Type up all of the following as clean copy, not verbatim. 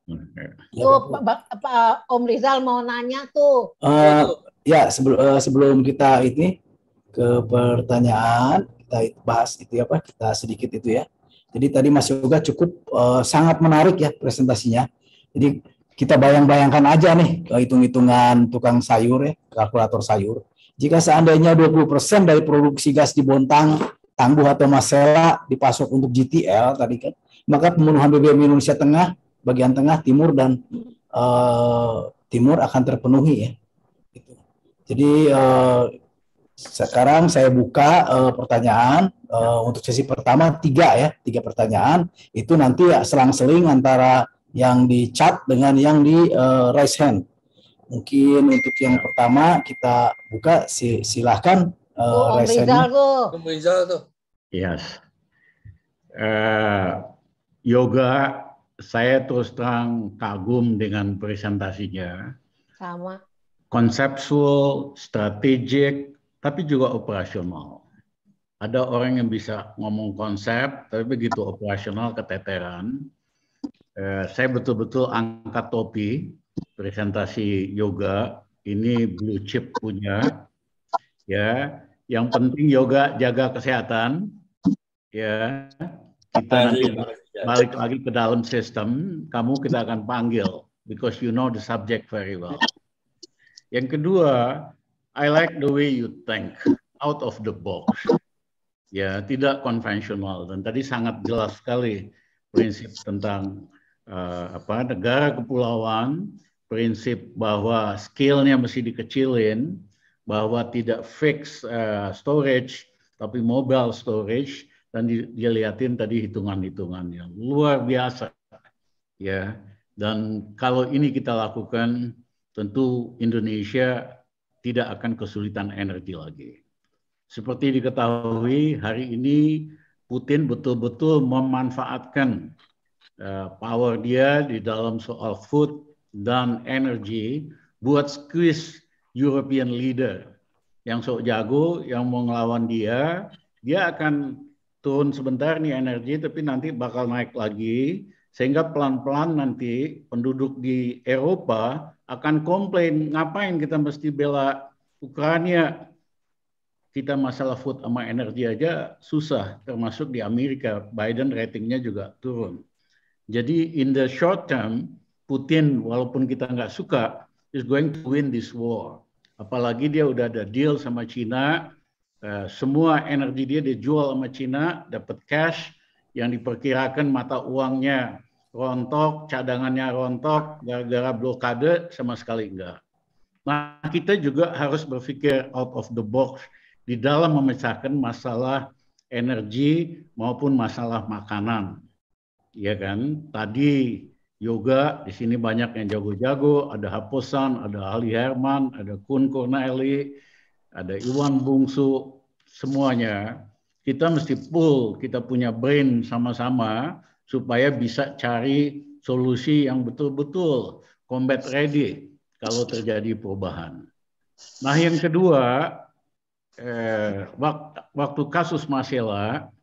Tuh, Om Rizal mau nanya tuh. Ya, sebelum kita ini ke pertanyaan, kita bahas itu ya Pak, kita sedikit itu ya. Jadi tadi Mas Yoga cukup sangat menarik ya presentasinya. Jadi kita bayangkan aja nih hitung-hitungan tukang sayur ya, kalkulator sayur. Jika seandainya 20% dari produksi gas di Bontang, Tangguh atau Masela dipasok untuk GTL tadi kan, maka pemenuhan BBM Indonesia Tengah, bagian tengah, timur dan timur akan terpenuhi ya. Jadi sekarang saya buka pertanyaan untuk sesi pertama tiga pertanyaan itu nanti ya selang-seling antara yang di chat dengan yang di raise hand. Mungkin untuk yang pertama kita buka silahkan raise hand. Om Rizal tuh. Yes. Yoga, saya terus terang kagum dengan presentasinya. Sama. Konseptual, strategik, tapi juga operasional. Ada orang yang bisa ngomong konsep, tapi begitu operasional keteteran. Saya betul-betul angkat topi presentasi Yoga. Ini blue chip punya. Ya, yang penting Yoga jaga kesehatan. Ya, kita nanti balik lagi ke dalam sistem. Kamu kita akan panggil, because you know the subject very well. Yang kedua, I like the way you think out of the box. Ya, tidak konvensional dan tadi sangat jelas sekali prinsip tentang negara kepulauan, prinsip bahwa scale-nya mesti dikecilin, bahwa tidak fix storage tapi mobile storage, dan dilihatin tadi hitungan-hitungannya luar biasa. Ya, dan kalau ini kita lakukan, tentu Indonesia tidak akan kesulitan energi lagi. Seperti diketahui, hari ini Putin betul-betul memanfaatkan power dia di dalam soal food dan energi buat squeeze European leader. Yang sok jago, yang mau ngelawan dia akan turun sebentar nih energi, tapi nanti bakal naik lagi, sehingga pelan-pelan nanti penduduk di Eropa akan komplain, ngapain kita mesti bela Ukraina? Kita masalah food sama energi aja susah, termasuk di Amerika, Biden ratingnya juga turun. Jadi in the short term, Putin walaupun kita nggak suka, is going to win this war. Apalagi dia udah ada deal sama Cina, semua energi dia dijual sama Cina, dapat cash, yang diperkirakan mata uangnya rontok, cadangannya rontok, gara-gara blokade sama sekali enggak. Nah, kita juga harus berpikir out of the box di dalam memecahkan masalah energi maupun masalah makanan. Ya kan? Tadi Yoga, di sini banyak yang jago-jago, ada Haposan, ada Ali Herman, ada Kun Corneli, ada Iwan Bungsu, semuanya. Kita mesti pull, kita punya brain sama-sama supaya bisa cari solusi yang betul-betul combat ready kalau terjadi perubahan. Nah, yang kedua, waktu kasus Masela,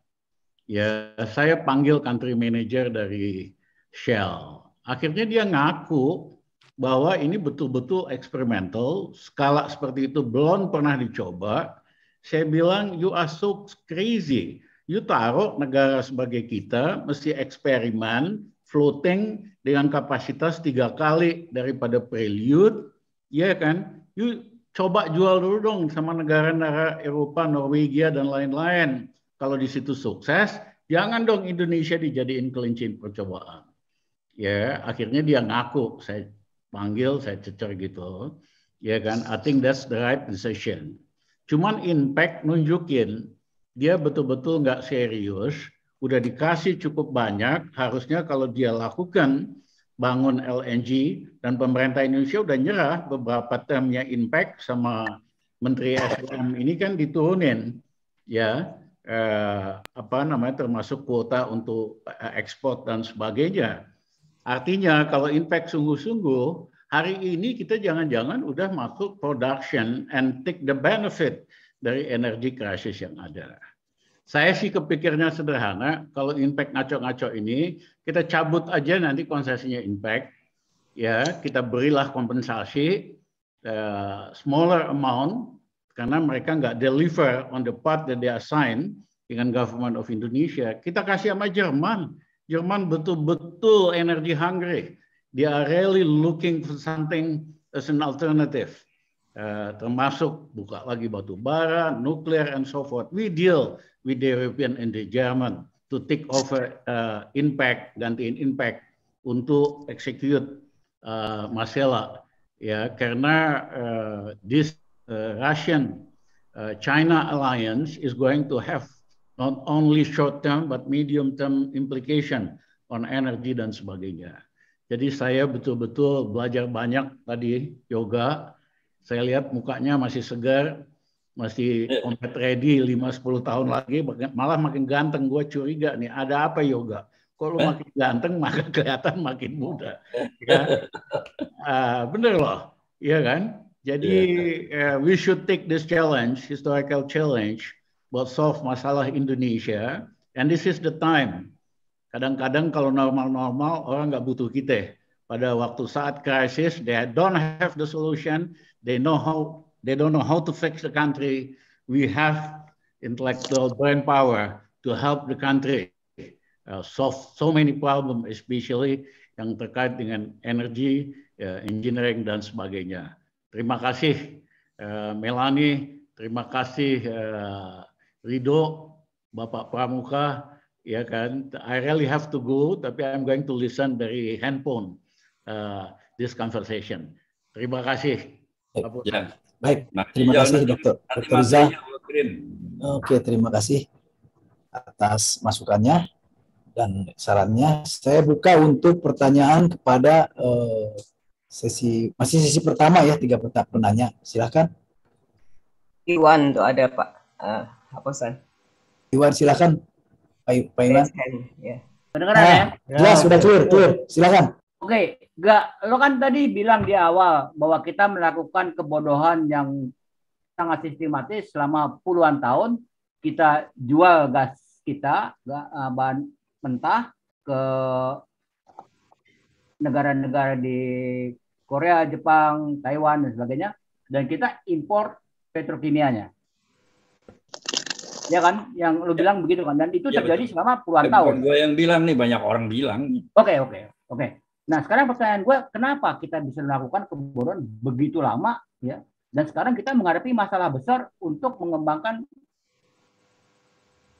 ya saya panggil country manager dari Shell. Akhirnya dia ngaku bahwa ini betul-betul eksperimental, skala seperti itu belum pernah dicoba. Saya bilang, you are so crazy. You taruh negara sebagai kita, mesti eksperimen, floating dengan kapasitas 3 kali daripada Prelude, ya kan? You coba jual dulu dong sama negara-negara Eropa, Norwegia, dan lain-lain. Kalau di situ sukses, jangan dong Indonesia dijadiin kelinci percobaan. Ya, akhirnya dia ngaku, saya panggil, saya cecer gitu. Ya kan, I think that's the right decision. Cuman impact nunjukin, dia betul-betul nggak serius, udah dikasih cukup banyak, harusnya kalau dia lakukan bangun LNG, dan pemerintah Indonesia udah nyerah beberapa termnya impact sama Menteri SDM ini kan diturunin, ya, termasuk kuota untuk ekspor dan sebagainya. Artinya kalau impact sungguh-sungguh, hari ini kita jangan-jangan udah masuk production and take the benefit dari energy crisis yang ada. Saya sih kepikirnya sederhana, kalau impact ngaco-ngaco ini, kita cabut aja nanti konsesinya impact, ya kita berilah kompensasi, smaller amount, karena mereka nggak deliver on the part that they assign dengan government of Indonesia. Kita kasih sama Jerman. Jerman betul-betul energy hungry. They are really looking for something as an alternative. Termasuk buka lagi batu bara, nuklir, and so forth. We deal with the European and the German to take over impact, gantiin impact untuk execute masalah. Ya, karena this Russian China alliance is going to have not only short term but medium term implication on energy dan sebagainya. Jadi saya betul-betul belajar banyak tadi yoga. Saya lihat mukanya masih segar, masih combat ready 5-10 tahun lagi, malah makin ganteng. Gue curiga nih, ada apa yoga? Kalau makin ganteng, maka kelihatan makin muda. Ya. Bener loh, iya kan? Jadi we should take this challenge, historical challenge, buat solve masalah Indonesia. And this is the time. Kadang-kadang kalau normal-normal orang nggak butuh kita. Pada waktu saat krisis, they don't have the solution. They don't know how to fix the country. We have intellectual brain power to help the country solve so many problems, especially yang terkait dengan energi, engineering dan sebagainya. Terima kasih Melanie, terima kasih Rido, Bapak Pramuka, ya kan. I really have to go, tapi I'm going to listen dari handphone this conversation. Terima kasih. Ya. Baik, terima kasih Dr. Riza. Oke, terima kasih atas masukannya dan sarannya. Saya buka untuk pertanyaan kepada sesi pertama ya, 3 penanya. Silakan. Iwan tuh ada Pak Haposan. Iwan silakan. Pak Iwan. Ya. Kedengeran ya? Jelas, sudah clear. Silakan. Oke, lo kan tadi bilang di awal bahwa kita melakukan kebodohan yang sangat sistematis selama puluhan tahun. Kita jual gas kita, bahan mentah, ke negara-negara di Korea, Jepang, Taiwan, dan sebagainya. Dan kita impor petrokimianya. Ya kan? Yang lo bilang begitu kan? Dan itu terjadi selama puluhan tahun. Gue yang bilang nih, banyak orang bilang. Oke. Nah, sekarang pertanyaan gue, kenapa kita bisa melakukan kebodohan begitu lama, ya? Dan sekarang kita menghadapi masalah besar untuk mengembangkan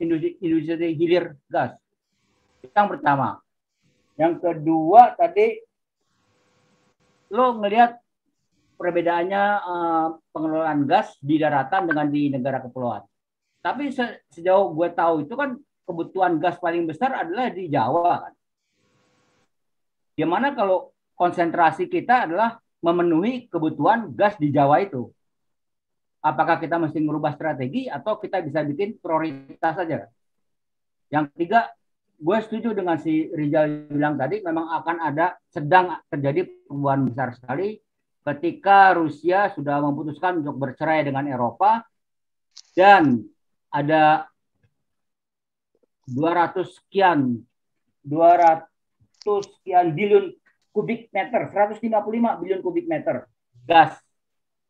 industri hilir gas. Itu yang pertama. Yang kedua, tadi lo ngelihat perbedaannya pengelolaan gas di daratan dengan di negara kepulauan. Tapi sejauh gue tahu itu kan kebutuhan gas paling besar adalah di Jawa kan. Gimana kalau konsentrasi kita adalah memenuhi kebutuhan gas di Jawa itu? Apakah kita mesti merubah strategi atau kita bisa bikin prioritas saja? Yang ketiga, gue setuju dengan si Rizal bilang tadi, memang akan sedang terjadi perubahan besar sekali ketika Rusia sudah memutuskan untuk bercerai dengan Eropa dan ada 200 sekian bilion kubik meter, 155 bilion kubik meter gas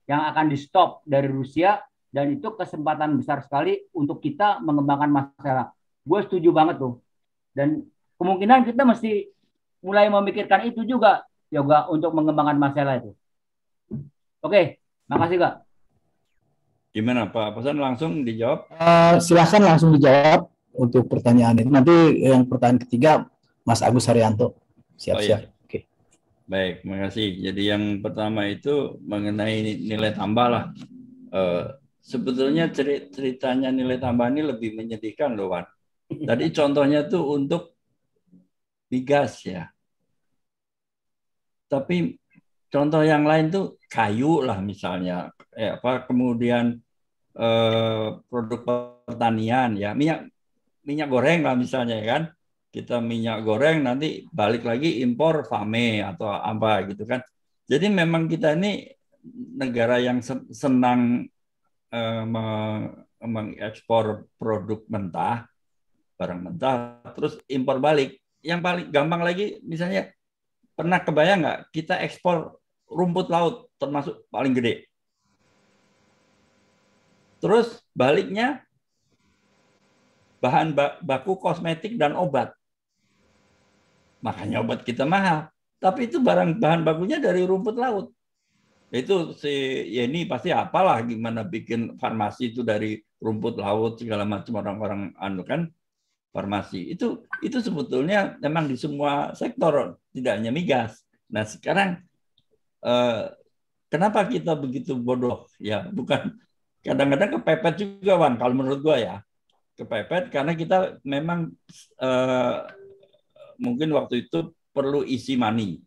yang akan di stop dari Rusia, dan itu kesempatan besar sekali untuk kita mengembangkan masalah. Gue setuju banget tuh. Dan kemungkinan kita mesti mulai memikirkan itu juga untuk mengembangkan masalah itu. Oke, makasih Kak. Gimana Pak Pesan, langsung dijawab? Silahkan langsung dijawab untuk pertanyaan itu. Nanti yang pertanyaan ketiga Mas Agus Haryanto. Siap-siap. Iya. Oke. Baik, makasih. Jadi yang pertama itu mengenai nilai tambah lah. Sebetulnya ceritanya nilai tambah ini lebih menyedihkan loh, Wan. Tadi contohnya tuh untuk migas ya. Tapi contoh yang lain tuh kayu lah misalnya. Kemudian produk pertanian ya, minyak goreng lah misalnya kan. Kita minyak goreng nanti balik lagi impor FAME atau apa gitu kan. Jadi memang kita ini negara yang senang mengekspor produk mentah, barang mentah, terus impor balik. Yang paling gampang lagi, misalnya pernah kebayang nggak kita ekspor rumput laut termasuk paling gede. Terus baliknya bahan baku kosmetik dan obat. Makanya obat kita mahal. Tapi itu bahan bakunya dari rumput laut. Itu si Yeni pasti apalah gimana bikin farmasi itu dari rumput laut segala macam, orang-orang anu kan farmasi. Itu sebetulnya memang di semua sektor, tidak hanya migas. Nah, sekarang kenapa kita begitu bodoh? Ya, bukan, kadang-kadang kepepet juga, Wan, kalau menurut gua ya. Kepepet karena kita memang mungkin waktu itu perlu isi money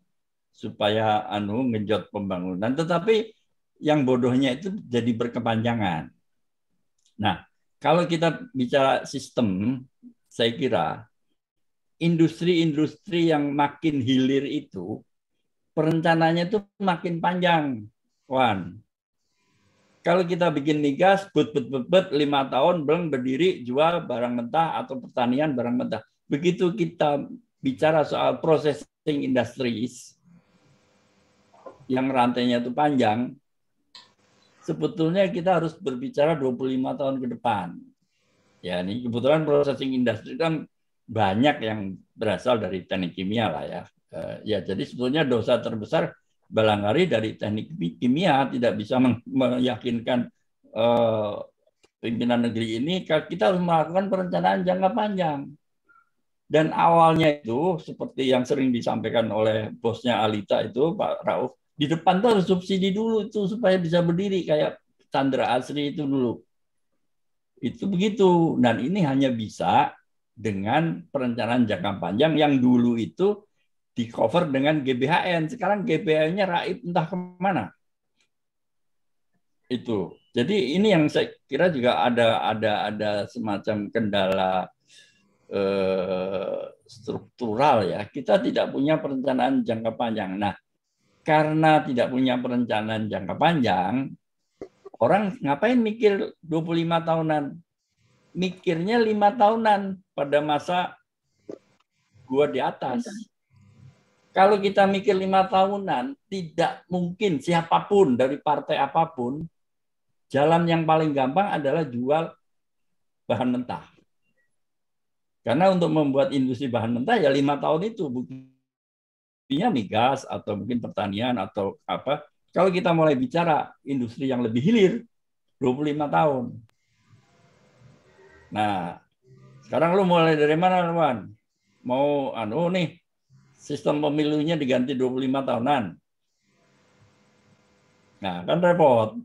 supaya ngejot pembangunan, tetapi yang bodohnya itu jadi berkepanjangan. Nah, kalau kita bicara sistem, saya kira industri-industri yang makin hilir itu perencanaannya itu makin panjang, Wan. Kalau kita bikin migas, 5 tahun belum berdiri, jual barang mentah atau pertanian barang mentah. Begitu kita bicara soal processing industries, yang rantainya itu panjang, sebetulnya kita harus berbicara 25 tahun ke depan. Ya, ini kebetulan processing industry kan banyak yang berasal dari teknik kimia lah ya. Ya, jadi sebetulnya dosa terbesar barangkali dari teknik kimia tidak bisa meyakinkan pimpinan negeri ini. Kita harus melakukan perencanaan jangka panjang. Dan awalnya itu seperti yang sering disampaikan oleh bosnya Alita itu, Pak Rauf, di depan tuh harus subsidi dulu itu supaya bisa berdiri kayak Chandra Asri itu dulu. Itu begitu. Dan ini hanya bisa dengan perencanaan jangka panjang yang dulu itu di cover dengan GBHN. Sekarang GBHN-nya raib entah kemana. Itu. Jadi ini yang saya kira juga ada semacam kendala struktural ya. Kita tidak punya perencanaan jangka panjang. Nah, karena tidak punya perencanaan jangka panjang, orang ngapain mikir 25 tahunan? Mikirnya 5 tahunan pada masa gua di atas. Kalau kita mikir 5 tahunan, tidak mungkin siapapun dari partai apapun, jalan yang paling gampang adalah jual bahan mentah. Karena untuk membuat industri bahan mentah ya 5 tahun itu, buktinya migas atau mungkin pertanian atau apa. Kalau kita mulai bicara industri yang lebih hilir, 25 tahun. Nah, sekarang lu mulai dari mana, Wan? Mau nih, sistem pemilunya diganti 25 tahunan. Nah, kan repot.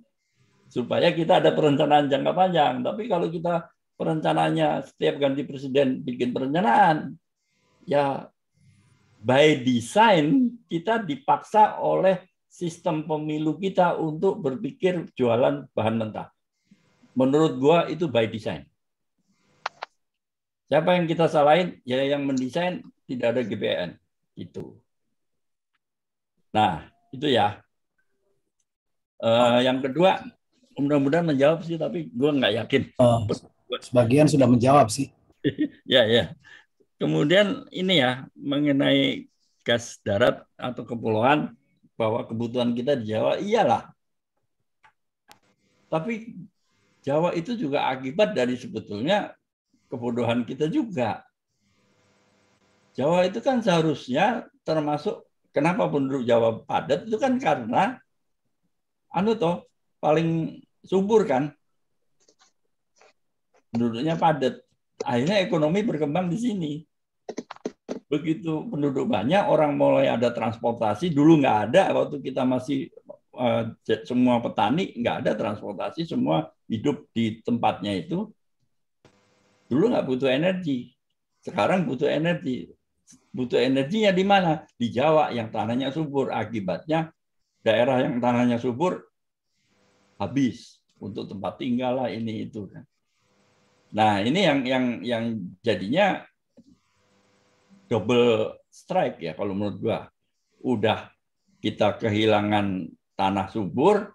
Supaya kita ada perencanaan jangka panjang. Tapi kalau kita perencanaannya setiap ganti presiden bikin perencanaan, ya by design kita dipaksa oleh sistem pemilu kita untuk berpikir jualan bahan mentah. Menurut gua itu by design. Siapa yang kita salahin? Ya yang mendesain tidak ada GBN. Itu. Nah, itu ya. Yang kedua, mudah-mudahan menjawab sih, tapi gue nggak yakin. Sebagian sudah menjawab sih. Ya. Kemudian ini ya, mengenai gas darat atau kepulauan, bahwa kebutuhan kita di Jawa, iyalah. Tapi Jawa itu juga akibat dari sebetulnya kebodohan kita juga. Jawa itu kan seharusnya termasuk, kenapa penduduk Jawa padat, itu kan karena paling subur kan, penduduknya padat. Akhirnya ekonomi berkembang di sini. Begitu penduduk banyak, orang mulai ada transportasi. Dulu nggak ada, waktu kita masih semua petani, nggak ada transportasi, semua hidup di tempatnya itu. Dulu nggak butuh energi, sekarang butuh energi. Butuh energinya di mana? Di Jawa yang tanahnya subur. Akibatnya daerah yang tanahnya subur habis untuk tempat tinggal lah, ini itu kan. Nah, ini yang jadinya double strike ya kalau menurut gua. Udah kita kehilangan tanah subur,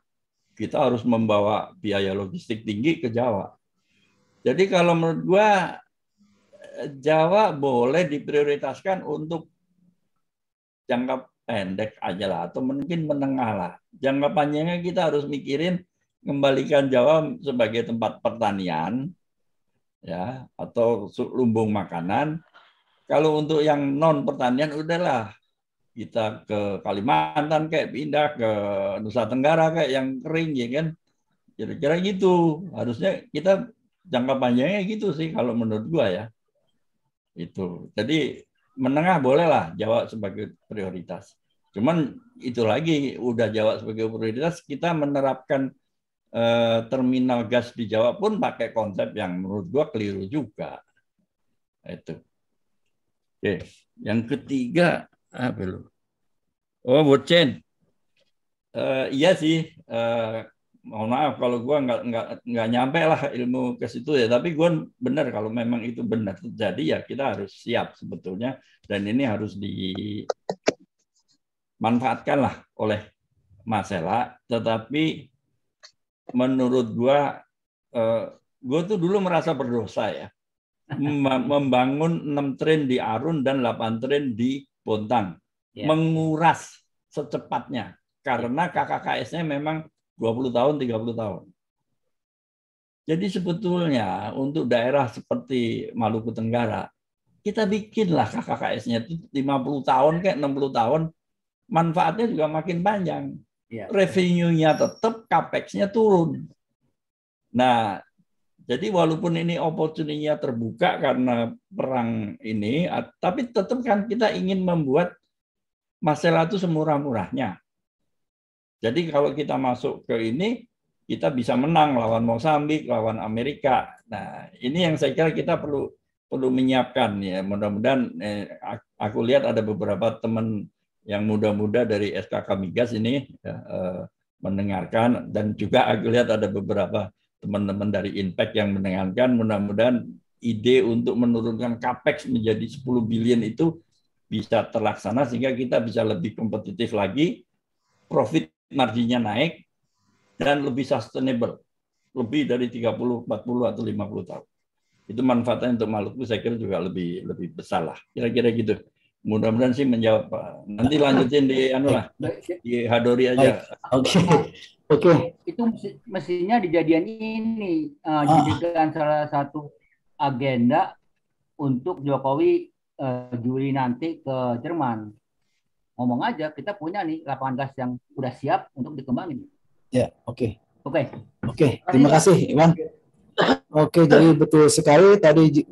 kita harus membawa biaya logistik tinggi ke Jawa. Jadi kalau menurut gua Jawa boleh diprioritaskan untuk jangka pendek aja lah, atau mungkin menengah lah. Jangka panjangnya kita harus mikirin kembalikan Jawa sebagai tempat pertanian, ya, atau lumbung makanan. Kalau untuk yang non pertanian udahlah kita ke Kalimantan kayak pindah ke Nusa Tenggara kayak yang kering ya kan. Kira-kira gitu. Harusnya kita jangka panjangnya gitu sih kalau menurut gua ya. Itu. Jadi menengah bolehlah Jawa sebagai prioritas. Cuman itu lagi udah Jawa sebagai prioritas, kita menerapkan terminal gas di Jawa pun pakai konsep yang menurut gua keliru juga. Itu. Oke, yang ketiga apa lu? Oh, blockchain. Iya sih. Mohon maaf kalau gue nggak nyampe lah ilmu ke situ ya, tapi gue benar kalau memang itu benar terjadi ya kita harus siap sebetulnya, dan ini harus dimanfaatkan lah oleh Masela. Tetapi menurut gue tuh dulu merasa berdosa ya membangun 6 train di Arun dan 8 train di Bontang, menguras secepatnya karena KKKS-nya memang 20 tahun, 30 tahun. Jadi sebetulnya untuk daerah seperti Maluku Tenggara, kita bikinlah KKKS-nya itu 50 tahun kayak 60 tahun, manfaatnya juga makin panjang. Revenue-nya tetap, capex-nya turun. Nah, jadi walaupun ini opportunity-nya terbuka karena perang ini, tapi tetap kan kita ingin membuat Masela itu semurah-murahnya. Jadi kalau kita masuk ke ini, kita bisa menang lawan Mozambik, lawan Amerika. Nah, ini yang saya kira kita perlu menyiapkan ya. Mudah-mudahan aku lihat ada beberapa teman yang muda-muda dari SKK Migas ini mendengarkan, dan juga aku lihat ada beberapa teman-teman dari Impact yang mendengarkan. Mudah-mudahan ide untuk menurunkan capex menjadi 10 billion itu bisa terlaksana sehingga kita bisa lebih kompetitif lagi, profit marginnya naik, dan lebih sustainable, lebih dari 30, 40 atau 50 tahun. Itu manfaatnya untuk Maluku saya kira juga lebih besar lah. Kira-kira gitu. Mudah-mudahan sih menjawab Pak. Nanti lanjutin di di Hadori aja. Oke. Itu mestinya dijadikan ini dijadikan salah satu agenda untuk Jokowi Juli nanti ke Jerman. Ngomong aja, kita punya nih lapangan gas yang udah siap untuk dikembangin. Ya, oke. Terima kasih, Iwan. Oke, jadi betul sekali tadi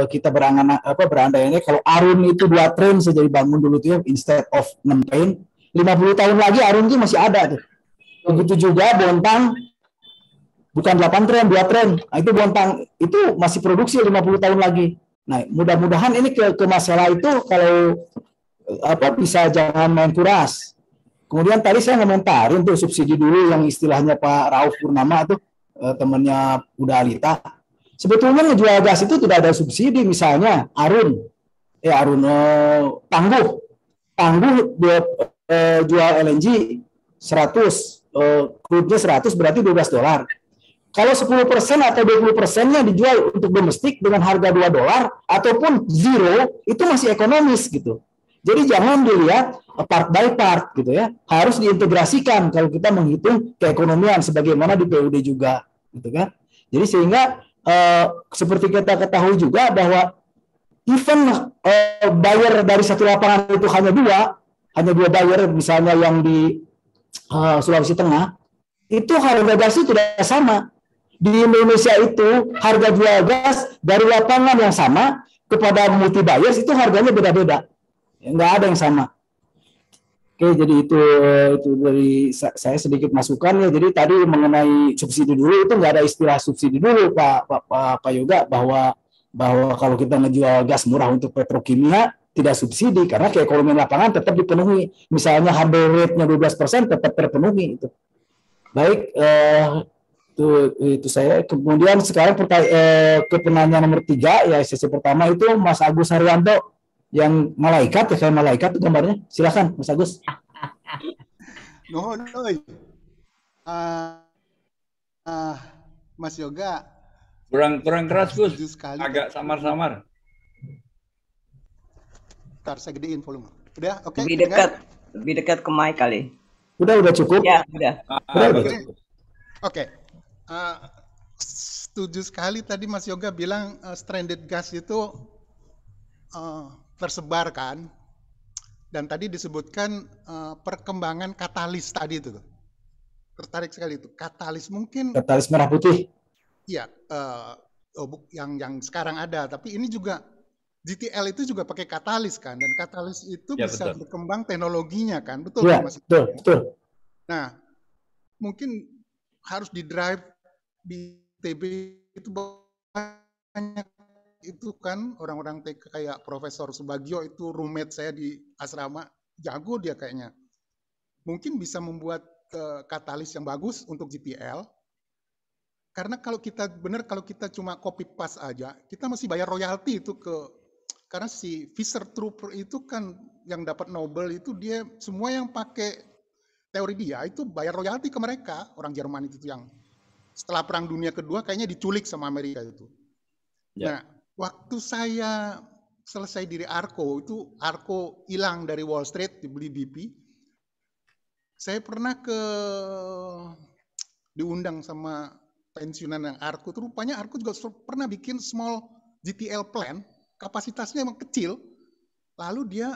kita berandai-andai kalau Arun itu 2 train saja dibangun dulu tuh ya, instead of 6 train. 50 tahun lagi Arun itu masih ada tuh. Begitu juga Bontang, bukan 8 train, 2 train. Nah, itu Bontang itu masih produksi 50 tahun lagi. Nah, mudah-mudahan ini ke masalah itu kalau bisa jangan main kuras. Kemudian tadi saya ngomentarin tuh subsidi dulu yang istilahnya Pak Rauf Purnama tuh temannya Uda Alita. Sebetulnya ngejual gas itu tidak ada subsidi, misalnya Arun Tangguh jual LNG 100, crude-nya 100 berarti $12. Kalau 10% atau 20%-nya dijual untuk domestik dengan harga $2 ataupun zero, itu masih ekonomis gitu. Jadi jangan dilihat part by part gitu ya. Harus diintegrasikan kalau kita menghitung keekonomian sebagaimana di PUD juga gitu kan. Jadi sehingga seperti kita ketahui juga bahwa even buyer dari satu lapangan itu hanya dua buyer, misalnya yang di Sulawesi Tengah, itu harga gasnya tidak sama. Di Indonesia itu harga jual gas dari lapangan yang sama kepada multi buyers itu harganya beda-beda. Nggak ada yang sama. Oke, jadi itu dari saya sedikit masukan ya. Jadi tadi mengenai subsidi dulu itu nggak ada istilah subsidi dulu Pak Yoga, bahwa kalau kita ngejual gas murah untuk petrokimia tidak subsidi karena keekonomian lapangan tetap dipenuhi. Misalnya hurdle rate-nya 12% tetap terpenuhi itu. Baik, itu saya. Kemudian sekarang ke penanya nomor 3 ya, sesi pertama itu Mas Agus Haryanto. Yang malaikat ya, kayak malaikat itu gambarnya. Silakan Mas Agus. Mas Yoga. Kurang keras, Gus. Setuju sekali. Agak samar-samar. Ntar saya gedein volume. Udah, oke. Lebih dekat ke mic kali. Udah cukup. Ya, udah. Oke. Setuju sekali tadi Mas Yoga bilang stranded gas itu tersebar kan. Dan tadi disebutkan perkembangan katalis tadi itu. Tertarik sekali itu. Katalis mungkin. Katalis merah putih. Iya, yang sekarang ada. Tapi ini juga GTL itu juga pakai katalis kan. Dan katalis itu Ya, bisa betul. berkembang teknologinya kan. Betul Iya, kan Mas? betul. Nah, mungkin harus di drive di TB itu banyak itu kan orang-orang TK kayak Profesor Subagio itu roommate saya di asrama, jago dia kayaknya. Mungkin bisa membuat katalis yang bagus untuk GTL. Karena kalau kita cuma copy paste aja, kita mesti bayar royalti itu karena si Fischer Tropper itu kan yang dapat Nobel itu dia semua yang pakai teori dia itu bayar royalti ke mereka, orang Jerman itu yang setelah Perang Dunia Kedua kayaknya diculik sama Amerika itu. Ya. Nah, waktu saya selesai dari Arco, itu Arco hilang dari Wall Street, dibeli BP. Saya pernah diundang sama pensiunan yang Arco, itu rupanya Arco juga pernah bikin small GTL plant, kapasitasnya emang kecil. Lalu dia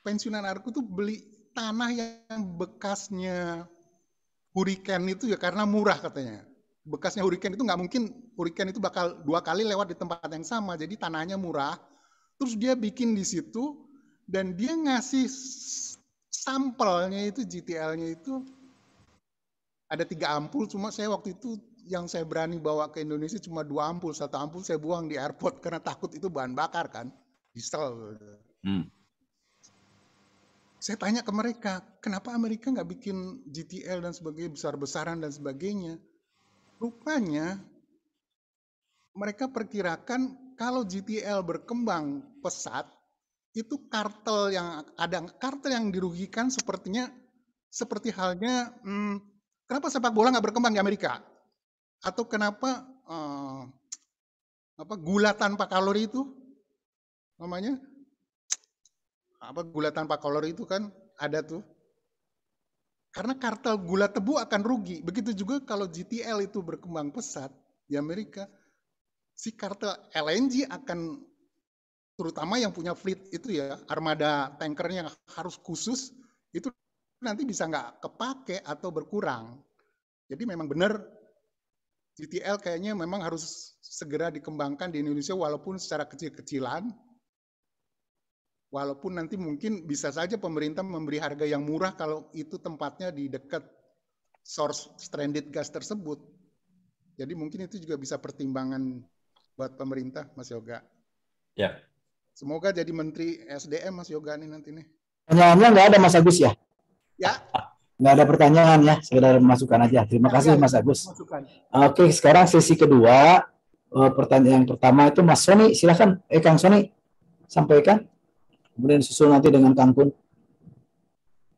pensiunan Arco tuh beli tanah yang bekasnya hurricane itu ya karena murah katanya. Bekasnya hurricane itu nggak mungkin hurricane itu bakal 2 kali lewat di tempat yang sama. Jadi tanahnya murah. Terus dia bikin di situ dan dia ngasih sampelnya itu GTL-nya itu ada 3 ampul. Cuma saya waktu itu yang saya berani bawa ke Indonesia cuma 2 ampul. 1 ampul saya buang di airport karena takut itu bahan bakar kan. Diesel. Saya tanya ke mereka, kenapa Amerika nggak bikin GTL dan sebagainya, besar-besaran dan sebagainya. Rupanya mereka perkirakan kalau GTL berkembang pesat, itu kartel yang dirugikan seperti halnya, kenapa sepak bola nggak berkembang di Amerika? Atau kenapa gula tanpa kalori itu namanya? Gula tanpa kalori itu kan ada tuh. Karena kartel gula tebu akan rugi. Begitu juga kalau GTL itu berkembang pesat di Amerika, si kartel LNG akan, terutama yang punya fleet itu ya, armada tankernya yang harus khusus, itu nanti bisa nggak kepake atau berkurang. Jadi memang benar GTL kayaknya memang harus segera dikembangkan di Indonesia walaupun secara kecil-kecilan. Walaupun nanti mungkin bisa saja pemerintah memberi harga yang murah kalau itu tempatnya di dekat source stranded gas tersebut. Jadi mungkin itu juga bisa pertimbangan buat pemerintah, Mas Yoga. Ya. Semoga jadi Menteri SDM, Mas Yoga nih nanti nih. Pertanyaannya nggak ada, Mas Agus ya? Ya. Nggak ada pertanyaan ya, sekedar masukan aja. Terima kasih, Mas Agus. Oke, sekarang sesi kedua. Pertanyaan yang pertama itu Mas Sony, silakan. Kang Sony, sampaikan. Kemudian susul nanti dengan Kang Kun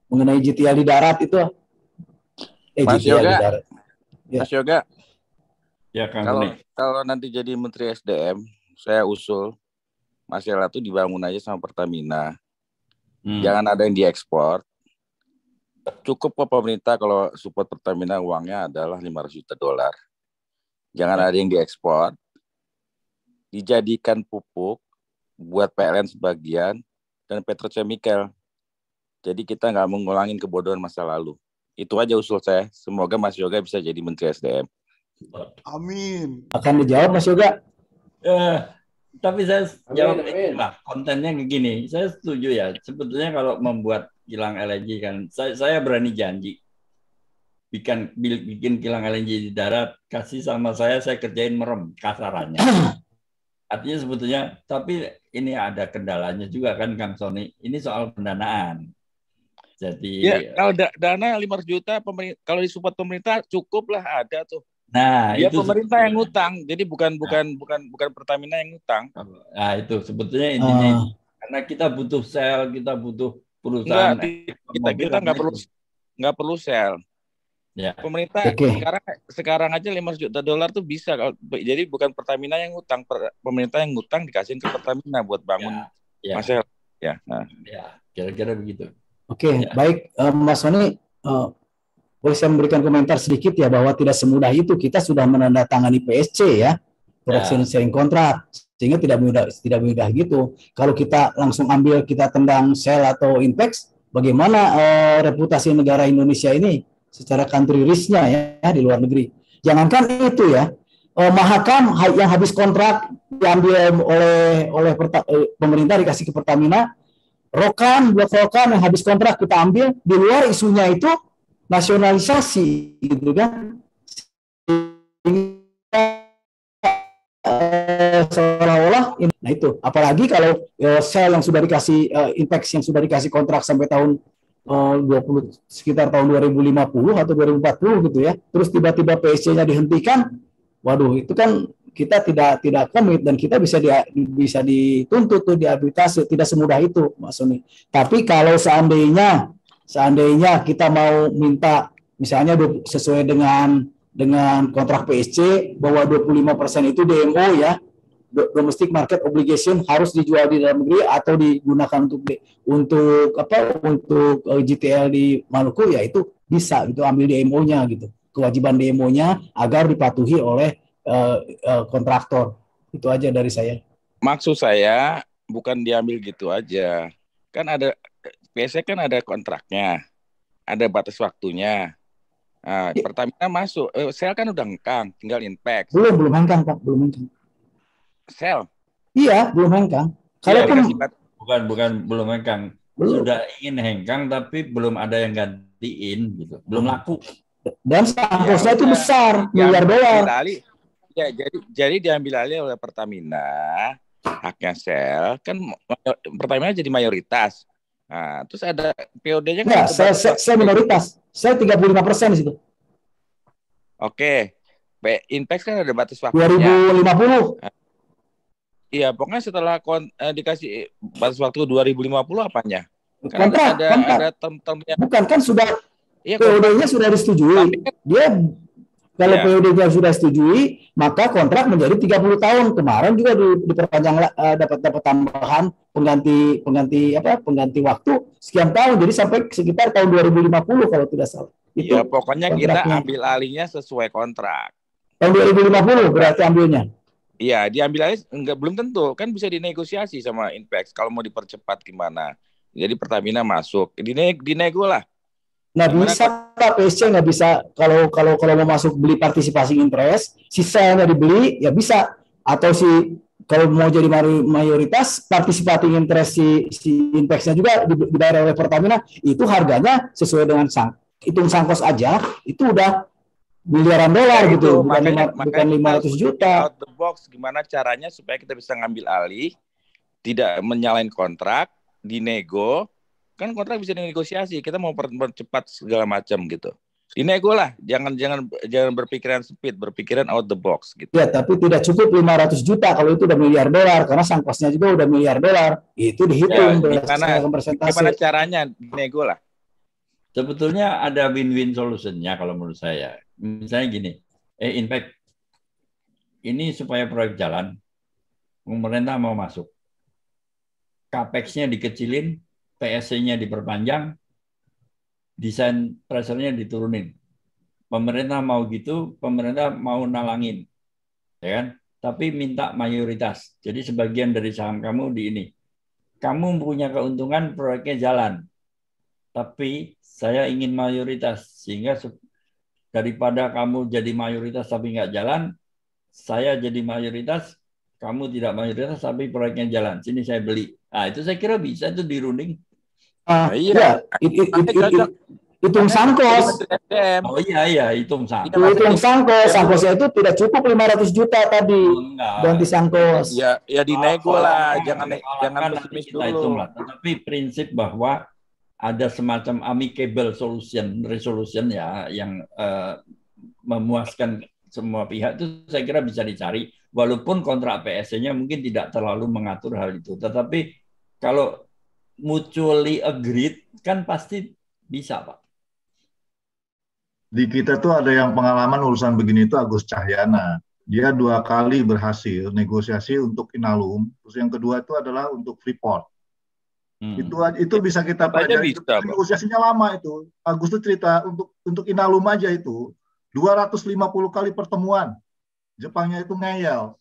mengenai GTL di darat itu. Mas GTL Yoga, di darat. Ya. Mas Yoga, Ya, Kang kalau nanti jadi Menteri SDM, saya usul masalah itu dibangun aja sama Pertamina. Jangan ada yang diekspor. Cukup kok pemerintah kalau support Pertamina uangnya adalah $500 juta. Jangan ada yang diekspor. Dijadikan pupuk buat PLN sebagian dan petrochemical. Jadi kita nggak mengulangin kebodohan masa lalu. Itu aja usul saya. Semoga Mas Yoga bisa jadi Menteri SDM. Amin. Akan dijawab Mas Yoga? Tapi saya jawab lah, kontennya begini. Saya setuju ya. Sebetulnya kalau membuat kilang LNG kan, saya berani janji. Bikin kilang LNG di darat, kasih sama saya kerjain merem kasarannya. Artinya sebetulnya, tapi ini ada kendalanya juga kan Kang Sony. Ini soal pendanaan. Jadi ya, kalau dana 500 juta kalau disupport pemerintah cukup lah, ada tuh. Nah, ya itu pemerintah yang ngutang. Jadi bukan Pertamina yang ngutang. Nah, itu sebetulnya intinya karena kita butuh sel, kita butuh perusahaan. Kita nggak perlu sel. Ya. Pemerintah sekarang aja 500 juta dolar tuh bisa. Jadi bukan Pertamina yang ngutang, pemerintah yang ngutang dikasihin ke Pertamina buat bangun. Masih ya. Nah. Ya, kira-kira begitu. Oke, baik, Mas Sony, boleh saya memberikan komentar sedikit ya, bahwa tidak semudah itu kita sudah menandatangani PSC ya, production sharing contract, sehingga tidak mudah gitu. Kalau kita langsung ambil, kita tendang Shell atau Inpex, bagaimana reputasi negara Indonesia ini secara country risk-nya ya di luar negeri. Jangankan itu ya, Mahakam yang habis kontrak diambil oleh pemerintah dikasih ke Pertamina, blok Rokan yang habis kontrak kita ambil, di luar isunya itu nasionalisasi gitu kan, seolah-olah ini. Nah itu, apalagi kalau Shell yang sudah dikasih Inpex yang sudah dikasih kontrak sampai tahun sekitar tahun 2050 atau 2040 gitu ya, terus tiba-tiba PSC-nya dihentikan, waduh itu kan kita tidak komit dan kita bisa dituntut tuh, diarbitrase. Tidak semudah itu, Mas Sony. Tapi kalau seandainya kita mau minta misalnya sesuai dengan kontrak PSC bahwa 25% itu DMO ya, domestic market obligation, harus dijual di dalam negeri atau digunakan untuk GTL di Maluku, ya itu bisa gitu, ambil DMO-nya gitu, kewajiban DMO-nya agar dipatuhi oleh kontraktor. Itu aja dari saya. Maksud saya bukan diambil gitu aja, kan ada PSC kan ada kontraknya, ada batas waktunya. Nah, Pertamina masuk, Shell kan udah hengkang, tinggal Inpex. Belum hengkang Pak, belum hengkang. Shell? Iya, belum hengkang. Kalaupun bukan belum hengkang, sudah ingin hengkang tapi belum ada yang gantiin gitu, belum laku. Dan sangkosnya itu besar, miliar dolar. Ya, jadi diambil alih oleh Pertamina, haknya Shell, kan Pertamina jadi mayoritas. Nah, terus ada POD-nya kan? Saya minoritas. Saya 35% di situ. Oke. Inpex kan ada batas waktunya. 2050. Iya, pokoknya setelah dikasih batas waktu 2050 apanya? Kan ada term-termnya. Bukan, kan sudah POD-nya sudah disetujui. Dia kalau POD-nya sudah disetujui, maka kontrak menjadi 30 tahun. Kemarin juga diperpanjang, dapat tambahan pengganti waktu sekian tahun. Jadi sampai sekitar tahun 2050 kalau tidak salah. Iya, pokoknya kita ambil alihnya sesuai kontrak. Tahun 2050 berarti ambilnya. Iya, diambil alih belum tentu, kan bisa dinegosiasi sama Inpex kalau mau dipercepat gimana. Jadi Pertamina masuk, dinego lah. Nggak bisa, Pak, PSC nggak bisa. Kalau mau masuk beli partisipasi interest, sisanya dibeli, ya bisa. Atau kalau mau jadi mayoritas, participating interest si Inpex-nya juga dibayar oleh Pertamina, itu harganya sesuai dengan hitung sangkos aja, itu udah miliaran dolar gitu, bukan 500 juta. Out the box, gimana caranya supaya kita bisa ngambil alih, tidak menyalahin kontrak, dinego. Kan kontrak bisa dinegosiasi, kita mau percepat segala macam gitu. Dinego lah, jangan berpikiran sempit, berpikiran out the box gitu. Ya, tapi tidak cukup 500 juta kalau itu udah miliar dolar, karena sangkosnya juga udah miliar dolar. Itu dihitung berdasarkan persentase. Gimana caranya dinego lah? Sebetulnya ada win-win solution-nya kalau menurut saya. Misalnya gini, Inpex ini supaya proyek jalan, pemerintah mau masuk, capex-nya dikecilin, PSC-nya diperpanjang, desain pressure-nya diturunin. Pemerintah mau gitu, pemerintah mau nalangin, ya kan? Tapi minta mayoritas. Jadi sebagian dari saham kamu di ini. Kamu punya keuntungan proyeknya jalan, tapi saya ingin mayoritas, sehingga daripada kamu jadi mayoritas tapi nggak jalan, saya jadi mayoritas, kamu tidak mayoritas tapi proyeknya jalan. Sini saya beli. Nah, itu saya kira bisa itu dirunding. Iya, hitung sangkos. Oh iya, hitung sangkos. Hitung sangkos, sangkosnya itu tidak cukup 500 juta tadi. Ganti sangkos. Ya dinego lah, jangan pesimis dulu. Tetapi prinsip bahwa ada semacam amicable resolution ya yang memuaskan semua pihak, itu saya kira bisa dicari, walaupun kontrak PSC-nya mungkin tidak terlalu mengatur hal itu. Tetapi kalau mutually agreed kan pasti bisa, Pak. Di kita tuh ada yang pengalaman urusan begini itu Agus Cahyana. Dia 2 kali berhasil negosiasi untuk Inalum. Terus yang kedua itu adalah untuk Freeport. Itu bisa kita pelajari. Negosiasinya lama itu. Agus tuh cerita untuk Inalum aja itu 250 kali pertemuan. Jepangnya itu ngeyel.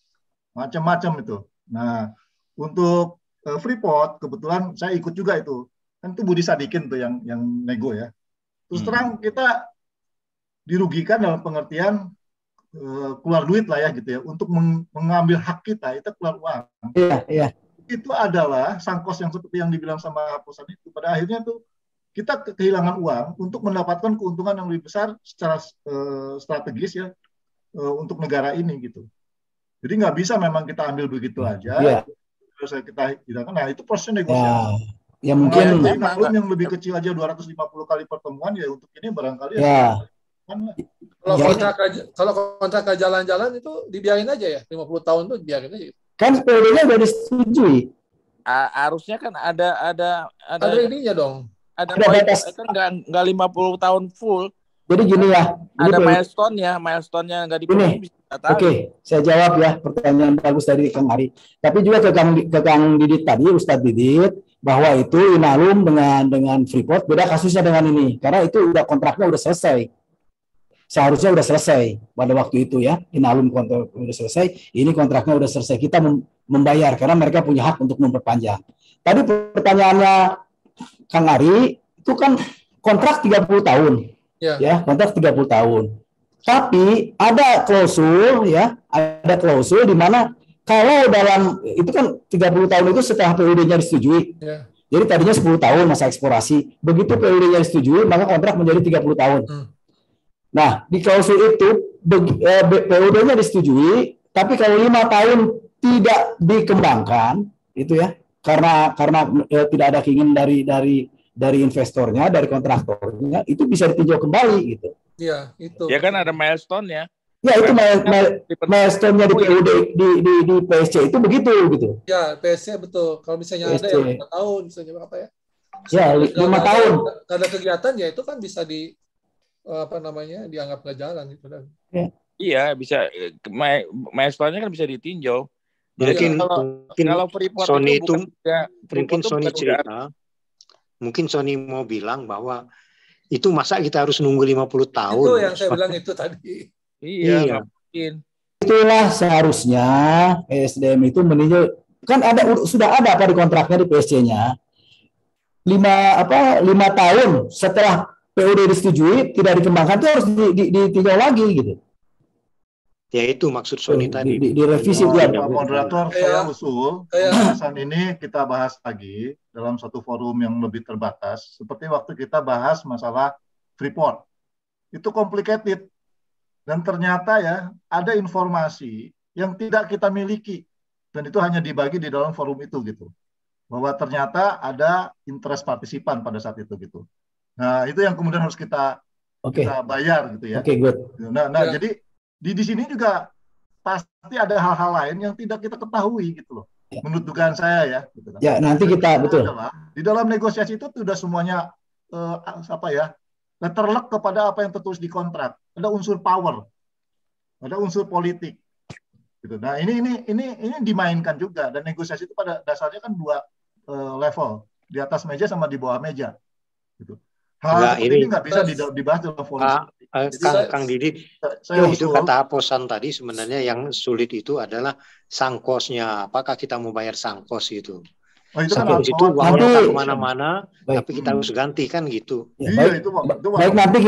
Macam-macam itu. Nah, untuk Freeport kebetulan saya ikut juga itu. Kan itu Budi Sadikin tuh yang nego ya. Terus terang kita dirugikan dalam pengertian keluar duit lah ya gitu ya untuk mengambil hak kita itu keluar uang. Iya. Itu adalah sangkos yang seperti yang dibilang sama Hapusan itu. Pada akhirnya tuh kita kehilangan uang untuk mendapatkan keuntungan yang lebih besar secara strategis ya untuk negara ini gitu. Jadi nggak bisa memang kita ambil begitu aja. Iya. Terus kita tidak nah itu proses negosiasi. Ya mungkin yang lebih kecil aja 250 kali pertemuan ya untuk ini barangkali ya. Kalau kontrak jalan-jalan itu dibiarin aja ya 50 tahun tuh biarin aja. Kan PUD-nya udah disetujui. Harusnya kan ada ininya dong. Ada batas kan nggak 50 tahun full. Jadi gini ya. Ada milestone-nya nggak dipenuhi. Oke, saya jawab ya pertanyaan bagus dari Kang Ari. Tapi juga ke Kang Didit tadi, Ustadz Didit, bahwa itu Inalum dengan Freeport beda kasusnya dengan ini. Karena itu udah kontraknya udah selesai. Seharusnya udah selesai pada waktu itu ya. Inalum kontrak udah selesai, ini kontraknya udah selesai. Kita membayar karena mereka punya hak untuk memperpanjang. Tadi pertanyaannya Kang Ari, itu kan kontrak 30 tahun. Ya, kontrak 30 tahun. Tapi ada klausul ya, ada klausul di mana kalau dalam itu kan 30 tahun itu setelah PUD-nya disetujui. Jadi tadinya 10 tahun masa eksplorasi. Begitu PUD-nya disetujui, maka kontrak menjadi 30 tahun. Nah, di klausul itu PUD-nya disetujui, tapi kalau 5 tahun tidak dikembangkan, itu ya, karena tidak ada keinginan dari investornya, dari kontraktornya, itu bisa ditinjau kembali gitu. Iya, itu. Ya kan ada milestone ya. Ya itu milestone-nya di PUD di PSC itu begitu gitu. Ya, PSC betul. Kalau misalnya PSC. Ada ya 5 tahun, misalnya berapa ya? Ya, 5 tahun. Ada kegiatan ya itu kan bisa dianggap nggak jalan gitu kan. Iya, bisa milestone-nya kan bisa ditinjau. Mungkin kalau Freeport Sony itu mungkin Sony cerita. Mungkin Sony mau bilang bahwa itu masa kita harus nunggu 50 tahun. Itu yang saya bilang itu tadi. Iya. Mungkin. Itulah seharusnya SDM itu meninjau kan sudah ada apa di kontraknya di PSC-nya. 5 tahun setelah PUD disetujui tidak dikembangkan itu harus ditinjau lagi gitu. Ya itu maksud Sony tadi. Direvisi Pak moderator, saya usul pembahasan ini kita bahas lagi dalam satu forum yang lebih terbatas. Seperti waktu kita bahas masalah Freeport. Itu complicated. Dan ternyata ya ada informasi yang tidak kita miliki. Dan itu hanya dibagi di dalam forum itu gitu. Bahwa ternyata ada interest partisipan pada saat itu gitu. Nah itu yang kemudian harus kita bayar gitu ya. Good. Jadi di sini juga pasti ada hal-hal lain yang tidak kita ketahui gitu loh. Menurut dugaan saya ya. Gitu kan. Ya nanti kita betul. Di dalam negosiasi itu sudah semuanya terlek kepada apa yang tertulis di kontrak. Ada unsur power, ada unsur politik. Gitu. Nah ini dimainkan juga dan negosiasi itu pada dasarnya kan 2 level, di atas meja sama di bawah meja. Gitu. Hal ini nggak bisa dibahas dalam forum. Kang Didi, itu kata Haposan tadi sebenarnya yang sulit itu adalah sangkosnya. Apakah kita mau bayar sangkos itu? Itu kan itu uangnya kemana-mana, tapi kita harus ganti kan gitu. Ya, baik nanti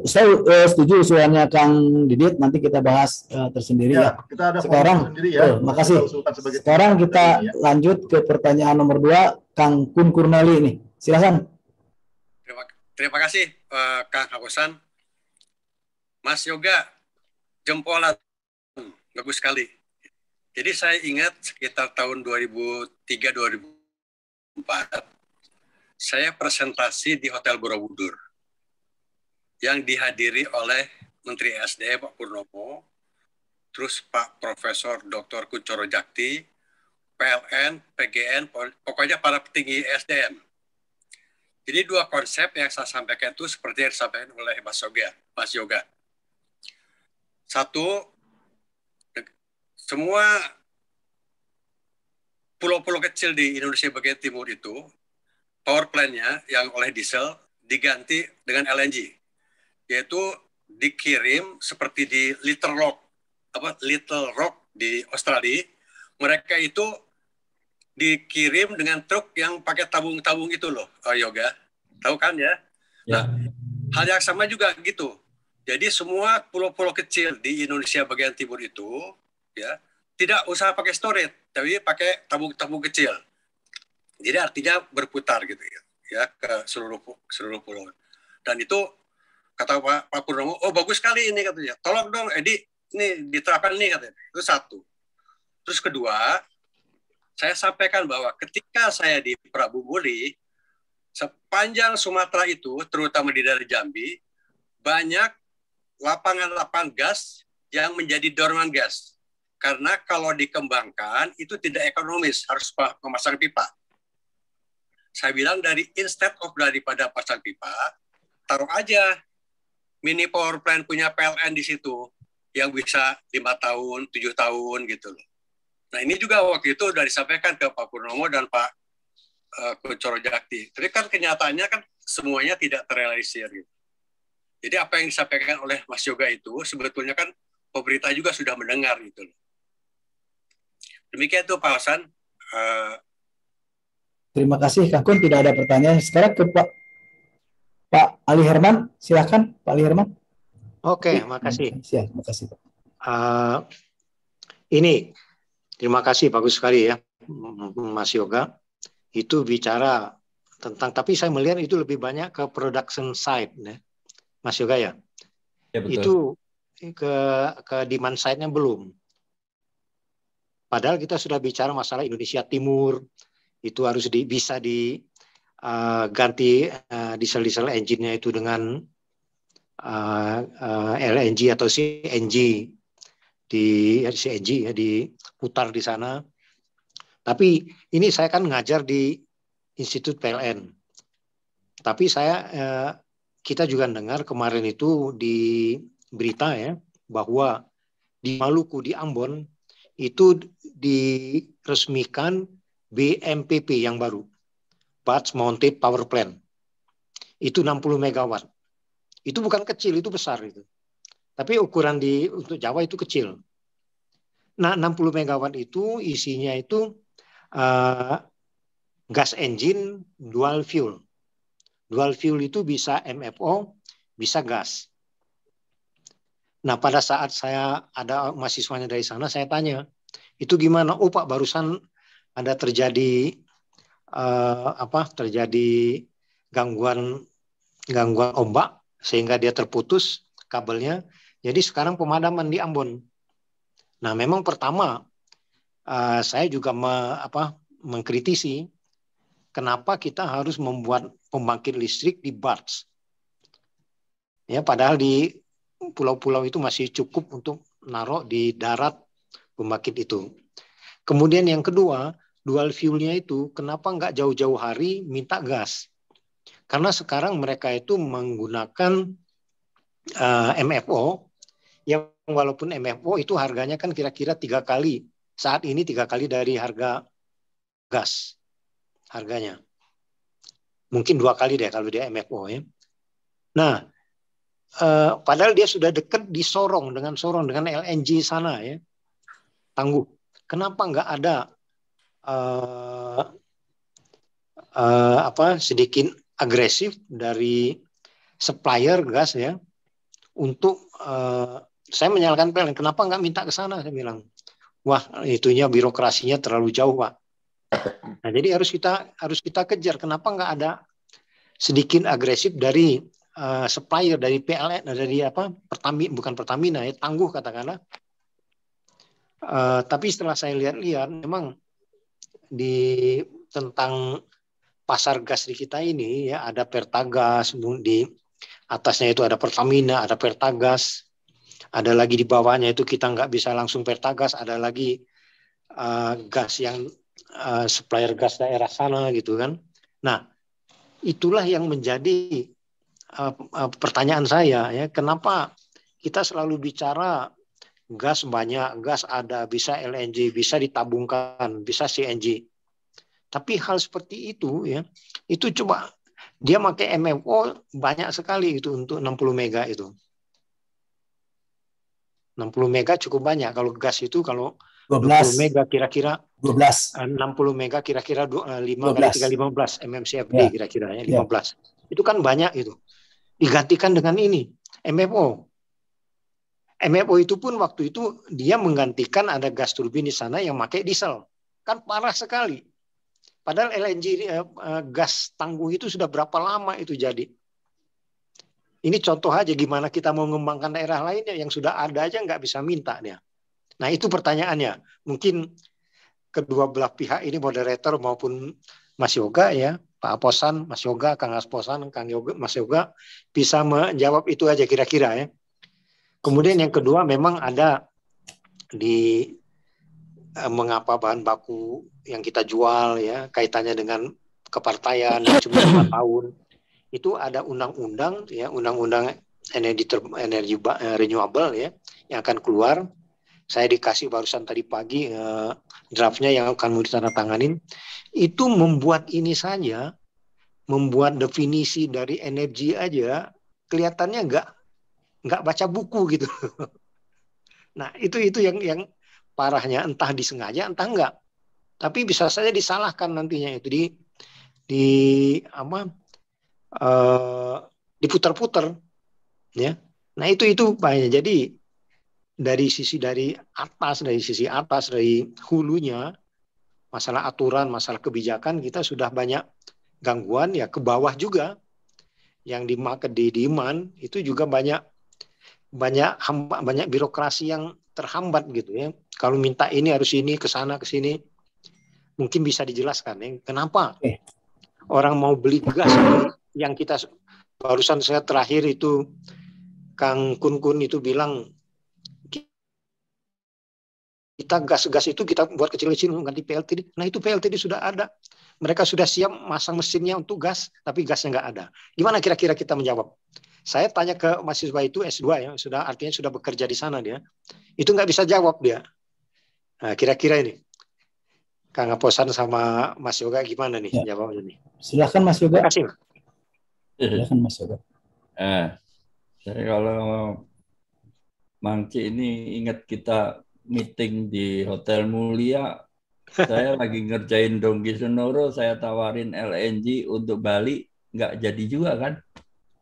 saya setuju usulannya Kang Didit, nanti kita bahas tersendiri ya. Kita ada sekarang, sendiri ya. Makasih. Sekarang kita lanjut ke pertanyaan nomor 2, Kang Kun Kurnali ini. Silakan. Terima kasih Kang Haposan. Mas Yoga, jempolan, bagus sekali. Jadi saya ingat sekitar tahun 2003-2004, saya presentasi di Hotel Borobudur yang dihadiri oleh Menteri SDM Pak Purnomo, terus Pak Profesor Dr. Kuncoro Jakti, PLN, PGN, pokoknya para petinggi SDM. Jadi dua konsep yang saya sampaikan itu seperti yang disampaikan oleh Mas Yoga. Satu, semua pulau-pulau kecil di Indonesia bagian timur itu, power plant-nya yang oleh diesel diganti dengan LNG, yaitu dikirim seperti di Little Rock di Australia. Mereka itu dikirim dengan truk yang pakai tabung-tabung itu loh, Yoga. Tahu kan ya? Nah, hal yang sama juga gitu. Jadi semua pulau-pulau kecil di Indonesia bagian timur itu ya tidak usah pakai storage, tapi pakai tabung-tabung kecil. Jadi artinya berputar gitu ya ke seluruh pulau. Dan itu kata Pak Purnomo, oh bagus sekali ini katanya. Tolong dong Edi, ini diterapkan nih katanya. Itu satu. Terus kedua, saya sampaikan bahwa ketika saya di Prabu Muli, sepanjang Sumatera itu, terutama di daerah Jambi, banyak lapangan-lapangan gas yang menjadi dorman gas. Karena kalau dikembangkan, itu tidak ekonomis, harus memasang pipa. Saya bilang daripada pasang pipa, taruh aja mini power plant punya PLN di situ, yang bisa 5 tahun, 7 tahun gitu loh. Nah ini juga waktu itu sudah disampaikan ke Pak Purnomo dan Pak Kuncoro Jakti. Tapi kan kenyataannya kan semuanya tidak terrealisir gitu. Jadi apa yang disampaikan oleh Mas Yoga itu sebetulnya kan pemerintah juga sudah mendengar gitu loh. Demikian tuh Pak Hasan. Terima kasih Kang Kun, tidak ada pertanyaan. Sekarang ke Pak Ali Herman, silakan Pak Ali Herman. Oke, makasih. Siap, makasih Pak. Ini terima kasih, bagus sekali ya Mas Yoga. Itu bicara tentang, tapi saya melihat itu lebih banyak ke production side ya. Mas Yoga ya. Ya betul. Itu ke demand side-nya belum. Padahal kita sudah bicara masalah Indonesia Timur, itu harus bisa diganti diesel engine-nya itu dengan LNG atau CNG diputar di sana. Tapi ini saya kan ngajar di Institut PLN. Tapi kita juga dengar kemarin itu di berita ya bahwa di Maluku, di Ambon itu diresmikan BMPP yang baru, Barge Mounted Power Plant. Itu 60 megawatt. Itu bukan kecil, itu besar itu. Tapi ukuran untuk Jawa itu kecil. Nah, 60 megawatt itu isinya itu gas engine dual fuel. Dual fuel itu bisa MFO, bisa gas. Nah, pada saat saya ada mahasiswanya dari sana, saya tanya, itu gimana? Oh Pak, barusan ada terjadi gangguan ombak sehingga dia terputus kabelnya. Jadi sekarang pemadaman di Ambon. Nah, memang pertama saya juga mengkritisi kenapa kita harus membuat pembangkit listrik di barge. Ya, padahal di pulau-pulau itu masih cukup untuk naruh di darat pembangkit itu. Kemudian yang kedua, dual fuel-nya itu kenapa nggak jauh-jauh hari minta gas? Karena sekarang mereka itu menggunakan MFO, yang walaupun MFO itu harganya kan kira-kira 3 kali. Saat ini 3 kali dari harga gas harganya. Mungkin 2 kali deh kalau dia MFO ya. Nah, padahal dia sudah dekat di Sorong dengan LNG sana ya. Tangguh. Kenapa nggak ada sedikit agresif dari supplier gas ya untuk saya menyalahkan PLN, kenapa nggak minta ke sana? Saya bilang, wah itunya birokrasinya terlalu jauh Pak. Nah jadi harus kita kejar. Kenapa nggak ada sedikit agresif dari supplier, dari PLN, dari Pertamina, bukan Pertamina ya, Tangguh katakanlah. Tapi setelah saya lihat-lihat, memang tentang pasar gas di kita ini ya ada Pertagas, di atasnya itu ada Pertamina, ada Pertagas, ada lagi di bawahnya itu kita nggak bisa langsung Pertagas, ada lagi gas yang supplier gas daerah sana gitu kan. Nah, itulah yang menjadi pertanyaan saya ya, kenapa kita selalu bicara gas banyak, gas ada, bisa LNG, bisa ditabungkan, bisa CNG. Tapi hal seperti itu ya, itu coba dia pakai MFO banyak sekali itu untuk 60 mega itu. 60 mega cukup banyak. Kalau gas itu kalau 20 mega kira-kira 60 mega kira-kira 5 kali 3 15 MMCFD ya, kira-kira ya 15. Ya. Itu kan banyak itu. Digantikan dengan ini MFO. MFO itu pun waktu itu dia menggantikan ada gas turbin di sana yang pakai diesel. Kan parah sekali. Padahal LNG gas tangguh itu sudah berapa lama itu jadi. Ini contoh aja gimana kita mau mengembangkan daerah lainnya yang sudah ada aja nggak bisa minta dia. Nah itu pertanyaannya. Mungkin kedua belah pihak ini moderator maupun Mas Yoga ya, Pak Aposan, Mas Yoga, Kang Aposan, Kang Yoga, Mas Yoga bisa menjawab itu aja kira-kira ya. Kemudian yang kedua memang ada di mengapa bahan baku yang kita jual ya kaitannya dengan kepartaian cuma 5 tahun. Itu ada undang-undang ya, undang-undang energi renewable ya yang akan keluar. Saya dikasih barusan tadi pagi draftnya yang akan mau ditandatanganin. Itu membuat ini saja, membuat definisi dari energi aja kelihatannya nggak baca buku gitu. Nah itu yang parahnya, entah disengaja entah enggak. Tapi bisa saja disalahkan nantinya itu diputar-putar ya. Nah itu bahaya. Jadi dari sisi atas dari hulunya masalah aturan, masalah kebijakan kita sudah banyak gangguan ya, ke bawah juga yang di demand itu juga banyak birokrasi yang terhambat gitu ya. Kalau minta ini harus ini ke sana ke sini. Mungkin bisa dijelaskan ya, kenapa orang mau beli gas yang kita barusan saya terakhir itu Kang Kun itu bilang kita gas itu kita buat kecil-kecil ganti PLTD. Nah itu PLTD sudah ada. Mereka sudah siap masang mesinnya untuk gas, tapi gasnya nggak ada. Gimana kira-kira kita menjawab? Saya tanya ke mahasiswa itu S2 ya, artinya sudah bekerja di sana dia. Itu nggak bisa jawab dia. Nah kira-kira ini Kang Aposan sama Mas Yoga gimana nih jawabnya nih? Silakan Mas Yoga. Terima kasih. Silakan Mas Yoga. Saya kalau Mangci ini ingat kita meeting di Hotel Mulia, saya lagi ngerjain Dongki Sonoro, saya tawarin LNG untuk Bali, nggak jadi juga kan?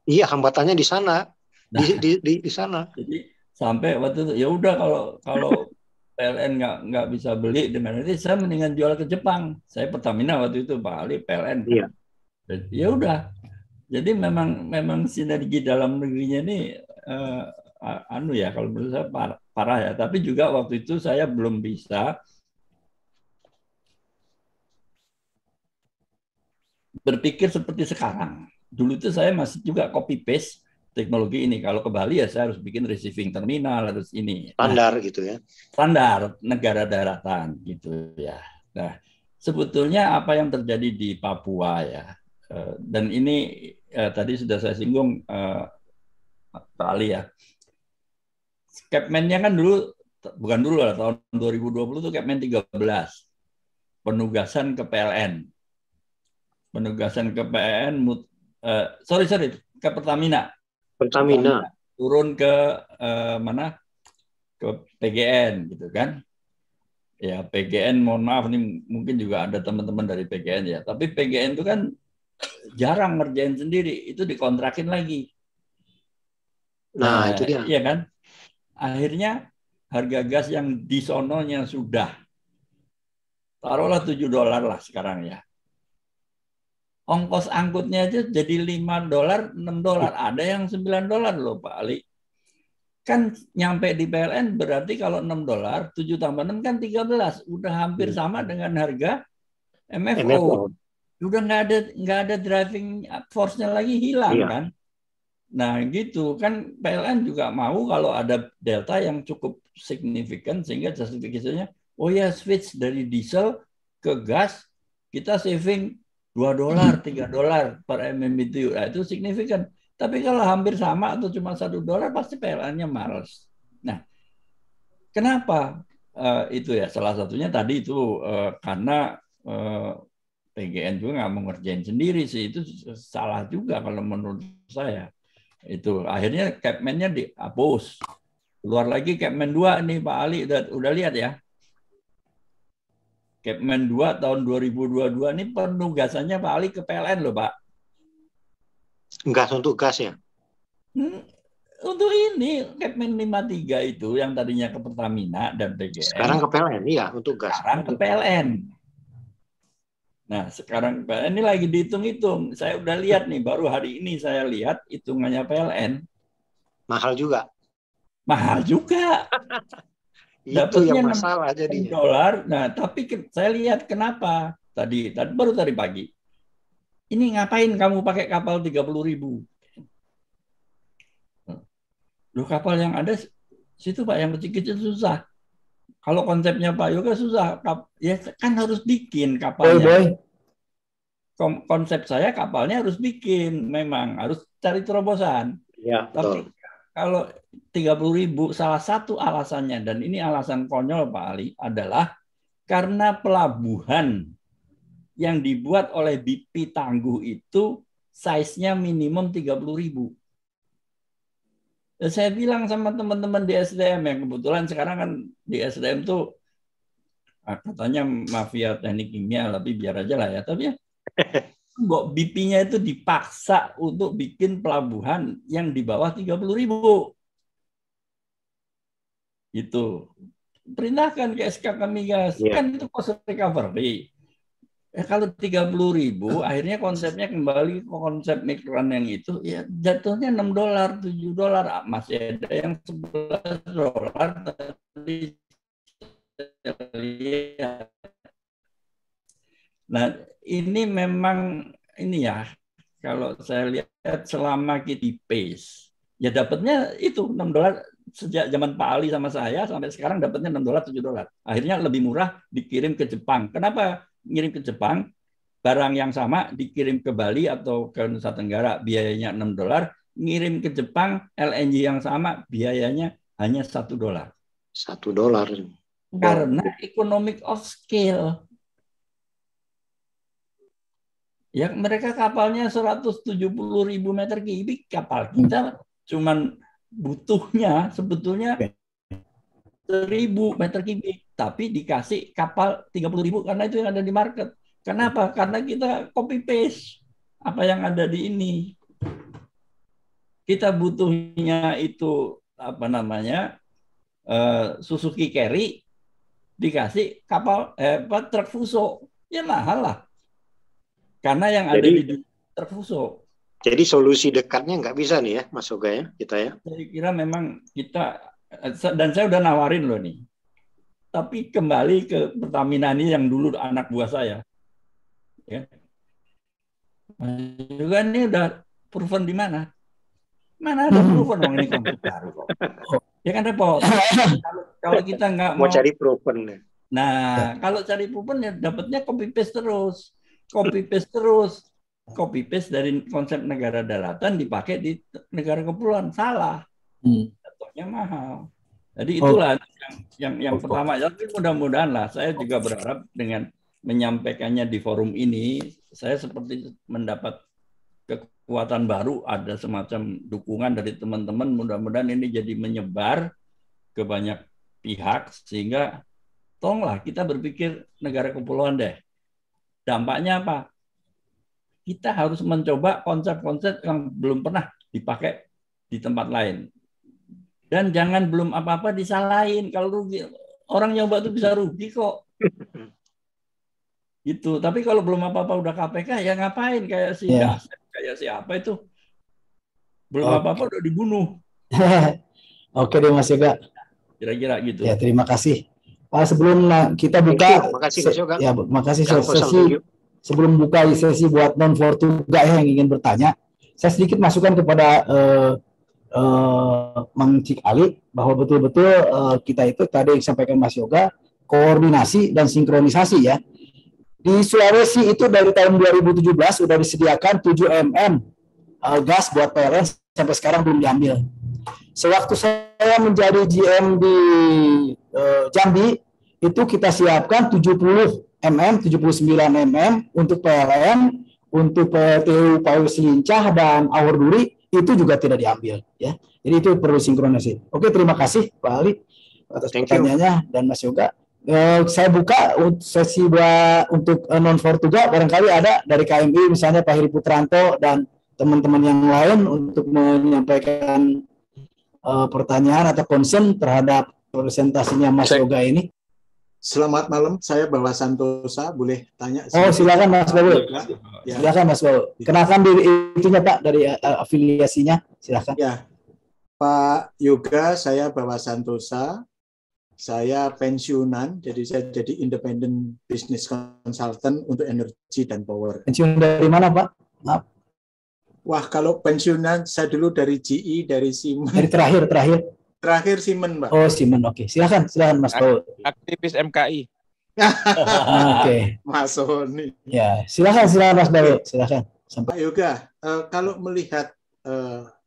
Iya, hambatannya di sana, di sana. Jadi sampai waktu itu ya udah kalau PLN nggak bisa beli dengan itu, saya mendingan jual ke Jepang. Saya Pertamina waktu itu Bali PLN. Iya. Ya udah. Jadi memang sinergi dalam negerinya ini ya kalau menurut saya parah ya. Tapi juga waktu itu saya belum bisa berpikir seperti sekarang. Dulu itu saya masih juga copy paste teknologi ini. Kalau ke Bali ya saya harus bikin receiving terminal, harus ini. Standar gitu ya. Standar negara daratan gitu ya. Nah, sebetulnya apa yang terjadi di Papua ya. Dan ini tadi sudah saya singgung Pak Ali ya. Capman-nya kan bukan dulu lah, tahun 2020 itu Capman 13. Penugasan ke PLN. Penugasan ke PLN, ke Pertamina. Pertamina. Turun ke mana? Ke PGN gitu kan. Ya PGN, mohon maaf nih mungkin juga ada teman-teman dari PGN ya. Tapi PGN itu kan jarang ngerjain sendiri, itu dikontrakin lagi. Nah itu dia. Iya kan? Akhirnya harga gas yang di sononya sudah taruhlah $7 lah sekarang ya. Ongkos angkutnya aja jadi $5, $6. Ada yang $9 loh Pak Ali. Kan nyampe di PLN berarti kalau $6, 7 tambah 6 kan 13. Udah hampir sama dengan harga MFO. Udah nggak ada driving force-nya lagi, hilang kan. Nah gitu kan PLN juga mau kalau ada delta yang cukup signifikan sehingga justifikasinya oh ya switch dari diesel ke gas kita saving $2, $3 per MMBTU. Nah, itu signifikan. Tapi kalau hampir sama atau cuma $1, pasti PLN-nya males. Nah, kenapa itu ya? Salah satunya tadi itu karena PGN juga nggak mau ngerjain sendiri sih. Itu salah juga kalau menurut saya. Itu akhirnya Capman-nya dihapus. Keluar lagi Capman 2 nih Pak Ali, udah lihat ya. Capman 2 tahun 2022 ini penugasannya Pak Ali ke PLN loh Pak. Gas untuk gas ya? Untuk ini Capman 53 itu yang tadinya ke Pertamina dan PGN. Sekarang ke PLN, iya untuk gas. Sekarang ke PLN. Nah sekarang PLN ini lagi dihitung-hitung. Saya udah lihat nih, baru hari ini saya lihat hitungannya PLN. Mahal juga. Mahal juga. Itu yang masalah jadinya. $6. Nah, tapi saya lihat kenapa baru tadi pagi. Ini ngapain kamu pakai kapal 30.000? Loh, kapal yang ada situ Pak, yang kecil-kecil susah. Kalau konsepnya Pak Yoga susah, ya kan harus bikin kapalnya. Konsep saya kapalnya harus bikin, memang harus cari terobosan. Ya, tapi kalau 30.000, salah satu alasannya, dan ini alasan konyol Pak Ali, adalah karena pelabuhan yang dibuat oleh BP Tangguh itu size-nya minimum 30.000. Saya bilang sama teman-teman di SDM yang kebetulan sekarang kan di SDM tuh katanya mafia teknik kimia, tapi biar aja lah ya. Tapi ya, BP-nya itu dipaksa untuk bikin pelabuhan yang di bawah 30.000. Itu perintahkan ke SK Migas, kan itu cost recovery. Kalau 30.000, akhirnya konsepnya kembali ke konsep mikron yang itu, ya jatuhnya $6, $7. Masih ada yang $11 tadi. Nah, ini memang ini ya, kalau saya lihat selama kita di pace, ya dapatnya itu $6 sejak zaman Pak Ali sama saya sampai sekarang dapatnya $6, $7. Akhirnya lebih murah dikirim ke Jepang. Kenapa ngirim ke Jepang? Barang yang sama dikirim ke Bali atau ke Nusa Tenggara biayanya $6, ngirim ke Jepang LNG yang sama biayanya hanya $1. $1. Karena economic of scale. Ya mereka kapalnya 170.000 meter kubik, kapal kita cuman butuhnya sebetulnya 1.000 meter kubik, tapi dikasih kapal 30.000 karena itu yang ada di market. Kenapa? Karena kita copy paste apa yang ada di ini. Kita butuhnya itu apa namanya Suzuki Carry, dikasih kapal truk Fuso, ya mahal lah. Karena yang ada di truk Fuso. Jadi solusi dekatnya nggak bisa nih ya, Mas Yoga ya, kita ya. Saya kira memang kita, dan saya udah nawarin loh nih. Tapi kembali ke Pertamina ini yang dulu anak buah saya. Ya. Juga ini udah proven di mana? Mana ada proven dong ini konflik baru kok. Ya kan repot. Kalau kita nggak mau cari proven. Nah, kalau cari proven ya dapatnya copy paste terus. Copy paste terus. Copy paste dari konsep negara daratan dipakai di negara kepulauan, salah. Jatuhnya mahal. Jadi itulah yang pertama. Jadi mudah-mudahan lah, saya juga berharap dengan menyampaikannya di forum ini, saya seperti mendapat kekuatan baru, ada semacam dukungan dari teman-teman. Mudah-mudahan ini jadi menyebar ke banyak pihak sehingga tolonglah kita berpikir negara kepulauan deh. Dampaknya apa? Kita harus mencoba konsep-konsep yang belum pernah dipakai di tempat lain. Dan jangan belum apa-apa disalahin. Kalau rugi, orang nyoba itu bisa rugi kok. Gitu. Tapi kalau belum apa-apa udah KPK, ya ngapain? Kayak si Dasep, kayak siapa itu. Belum apa-apa udah dibunuh. Oke deh Mas Yoga. Kira-kira gitu. Ya, terima kasih. Sebelum kita buka, makasih sebelum buka sesi buat non Fortuga yang ingin bertanya, saya sedikit masukkan kepada Mang Cik Ali bahwa betul-betul kita itu tadi yang disampaikan Mas Yoga, koordinasi dan sinkronisasi ya. Di Sulawesi itu dari tahun 2017 sudah disediakan 7 mm gas buat PLN, sampai sekarang belum diambil. Sewaktu saya menjadi GM di Jambi, itu kita siapkan 70 mm, 79 mm untuk PLN, untuk PLTU Paus Lincah dan Awur Duri, itu juga tidak diambil. Ya. Jadi itu perlu sinkronisasi. Oke, terima kasih Pak Ali atas pertanyaannya dan Mas Yoga. Saya buka sesi untuk non-for juga, barangkali ada dari KMI misalnya Pak Heri Putranto dan teman-teman yang lain untuk menyampaikan pertanyaan atau concern terhadap presentasinya Mas Yoga ini. Selamat malam, saya Bawa Santosa, boleh tanya? Oh, silakan Mas Bawa. Ya. Silakan Mas Bawa. Kenalkan diri itunya Pak, dari afiliasinya, silakan. Ya, Pak Yoga, saya Bawa Santosa. Saya pensiunan, jadi saya jadi independent business consultant untuk energi dan power. Pensiun dari mana Pak? Maaf. Wah, kalau pensiunan saya dulu dari GE, dari Siemens. Dari terakhir. Terakhir Siemens, Pak. Oh, Siemens, oke. Silakan Mas Paul. Aktivis MKI. Oke. Mas Sony. Ya, silakan Mas Paul. Silakan. Pak Yoga, kalau melihat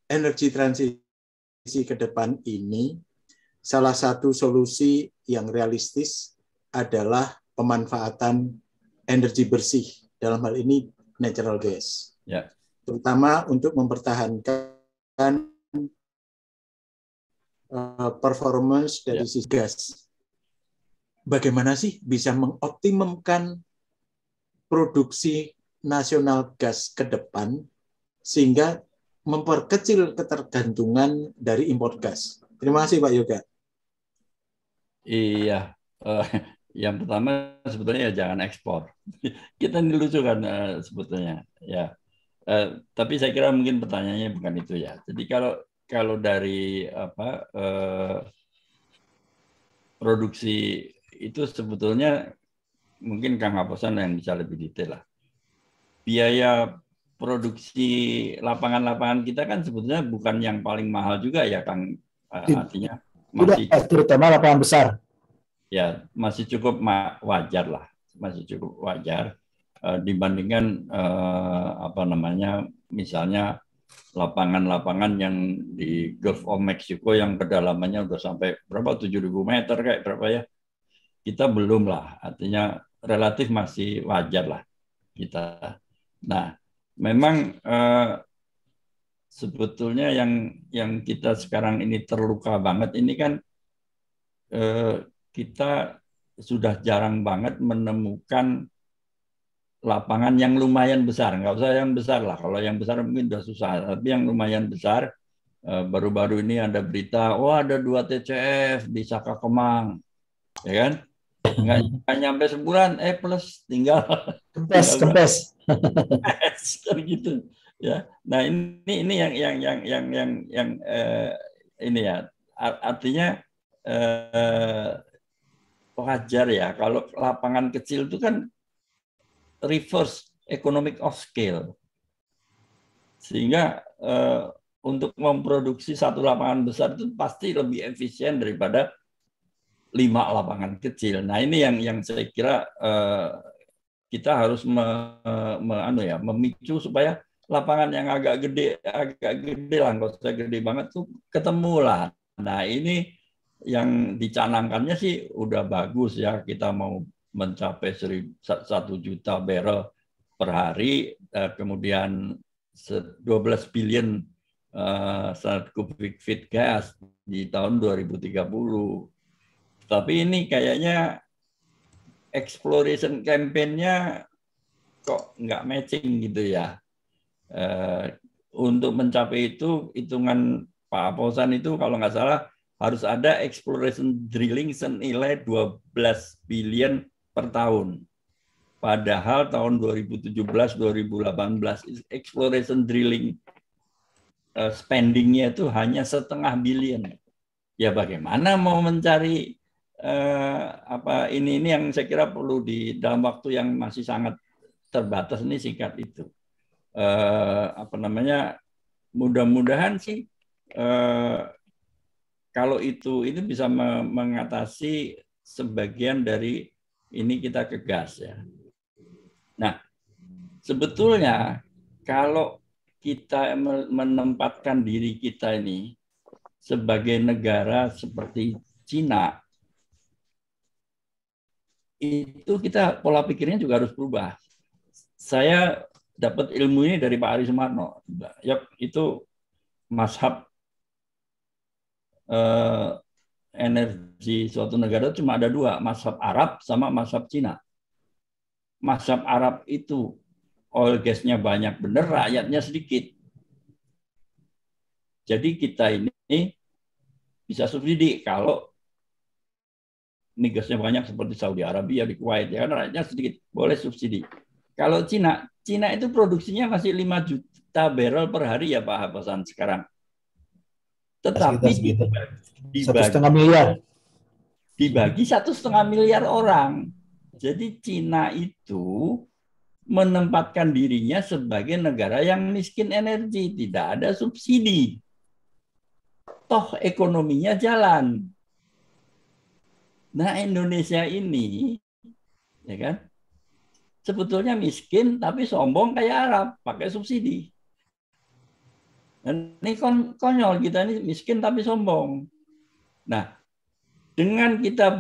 energi transisi ke depan ini, salah satu solusi yang realistis adalah pemanfaatan energi bersih, dalam hal ini natural gas. Ya. Terutama untuk mempertahankan performance dari sisi gas. Bagaimana sih bisa mengoptimumkan produksi nasional gas ke depan sehingga memperkecil ketergantungan dari impor gas? Terima kasih Pak Yoga. Iya, yang pertama sebetulnya jangan ekspor. Kita ini lucu kan sebetulnya. Ya, tapi saya kira mungkin pertanyaannya bukan itu ya. Jadi kalau dari produksi itu sebetulnya mungkin Kang Aposan yang bisa lebih detail lah. Biaya produksi lapangan-lapangan kita kan sebetulnya bukan yang paling mahal juga ya Kang. Artinya masih terutama lapangan besar. Ya, masih cukup wajar lah. Masih cukup wajar dibandingkan misalnya lapangan-lapangan yang di Gulf of Mexico yang kedalamannya udah sampai berapa 7.000 meter kayak berapa ya. Kita belum lah, artinya relatif masih wajar lah kita. Nah, memang sebetulnya yang kita sekarang ini terluka banget ini kan kita sudah jarang banget menemukan lapangan yang lumayan besar. Nggak usah yang besar lah, kalau yang besar mungkin udah susah, tapi yang lumayan besar. Baru-baru ini ada berita, ada 2 TCF di Saka Kemang, ya kan? Nggak nyampe sebulan, plus tinggal kempes. gitu. Ya, nah ini yang ini ya, artinya wajar ya kalau lapangan kecil itu kan reverse economic of scale, sehingga untuk memproduksi satu lapangan besar itu pasti lebih efisien daripada 5 lapangan kecil. Nah ini yang saya kira kita harus memicu supaya lapangan yang agak gede lah, nggak usah gede banget tuh ketemu lah. Nah ini yang dicanangkannya sih udah bagus ya, kita mau mencapai 1 juta barrel per hari, kemudian 12 billion cubic feet gas di tahun 2030. Tapi ini kayaknya exploration campaign-nya kok nggak matching gitu ya. Untuk mencapai itu, hitungan Pak Aposan itu kalau nggak salah harus ada exploration drilling senilai 12 billion per tahun. Padahal tahun 2017-2018 exploration drilling spending-nya itu hanya 0,5 billion. Ya bagaimana mau mencari ini yang saya kira perlu di dalam waktu yang masih sangat terbatas ini singkat itu. Mudah-mudahan sih kalau itu bisa mengatasi sebagian dari ini kita ke gas ya. Nah, sebetulnya kalau kita menempatkan diri kita ini sebagai negara seperti Cina, itu kita pola pikirnya juga harus berubah. Saya dapat ilmu ini dari Pak Ari Sumarno. Ya, itu mazhab energi suatu negara cuma ada dua, mazhab Arab sama mazhab Cina. Mazhab Arab itu oil gasnya banyak bener, rakyatnya sedikit. Jadi kita ini bisa subsidi kalau migasnya banyak seperti Saudi Arabia, di Kuwait, ya kan rakyatnya sedikit, boleh subsidi. Kalau Cina itu produksinya masih 5 juta barrel per hari ya Pak Hasan sekarang. Tetapi dibagi 1,5 miliar orang. Jadi Cina itu menempatkan dirinya sebagai negara yang miskin energi, tidak ada subsidi. Toh ekonominya jalan. Nah, Indonesia ini ya kan sebetulnya miskin tapi sombong kayak Arab, pakai subsidi. Dan ini konyol, kita ini miskin tapi sombong. Nah, dengan kita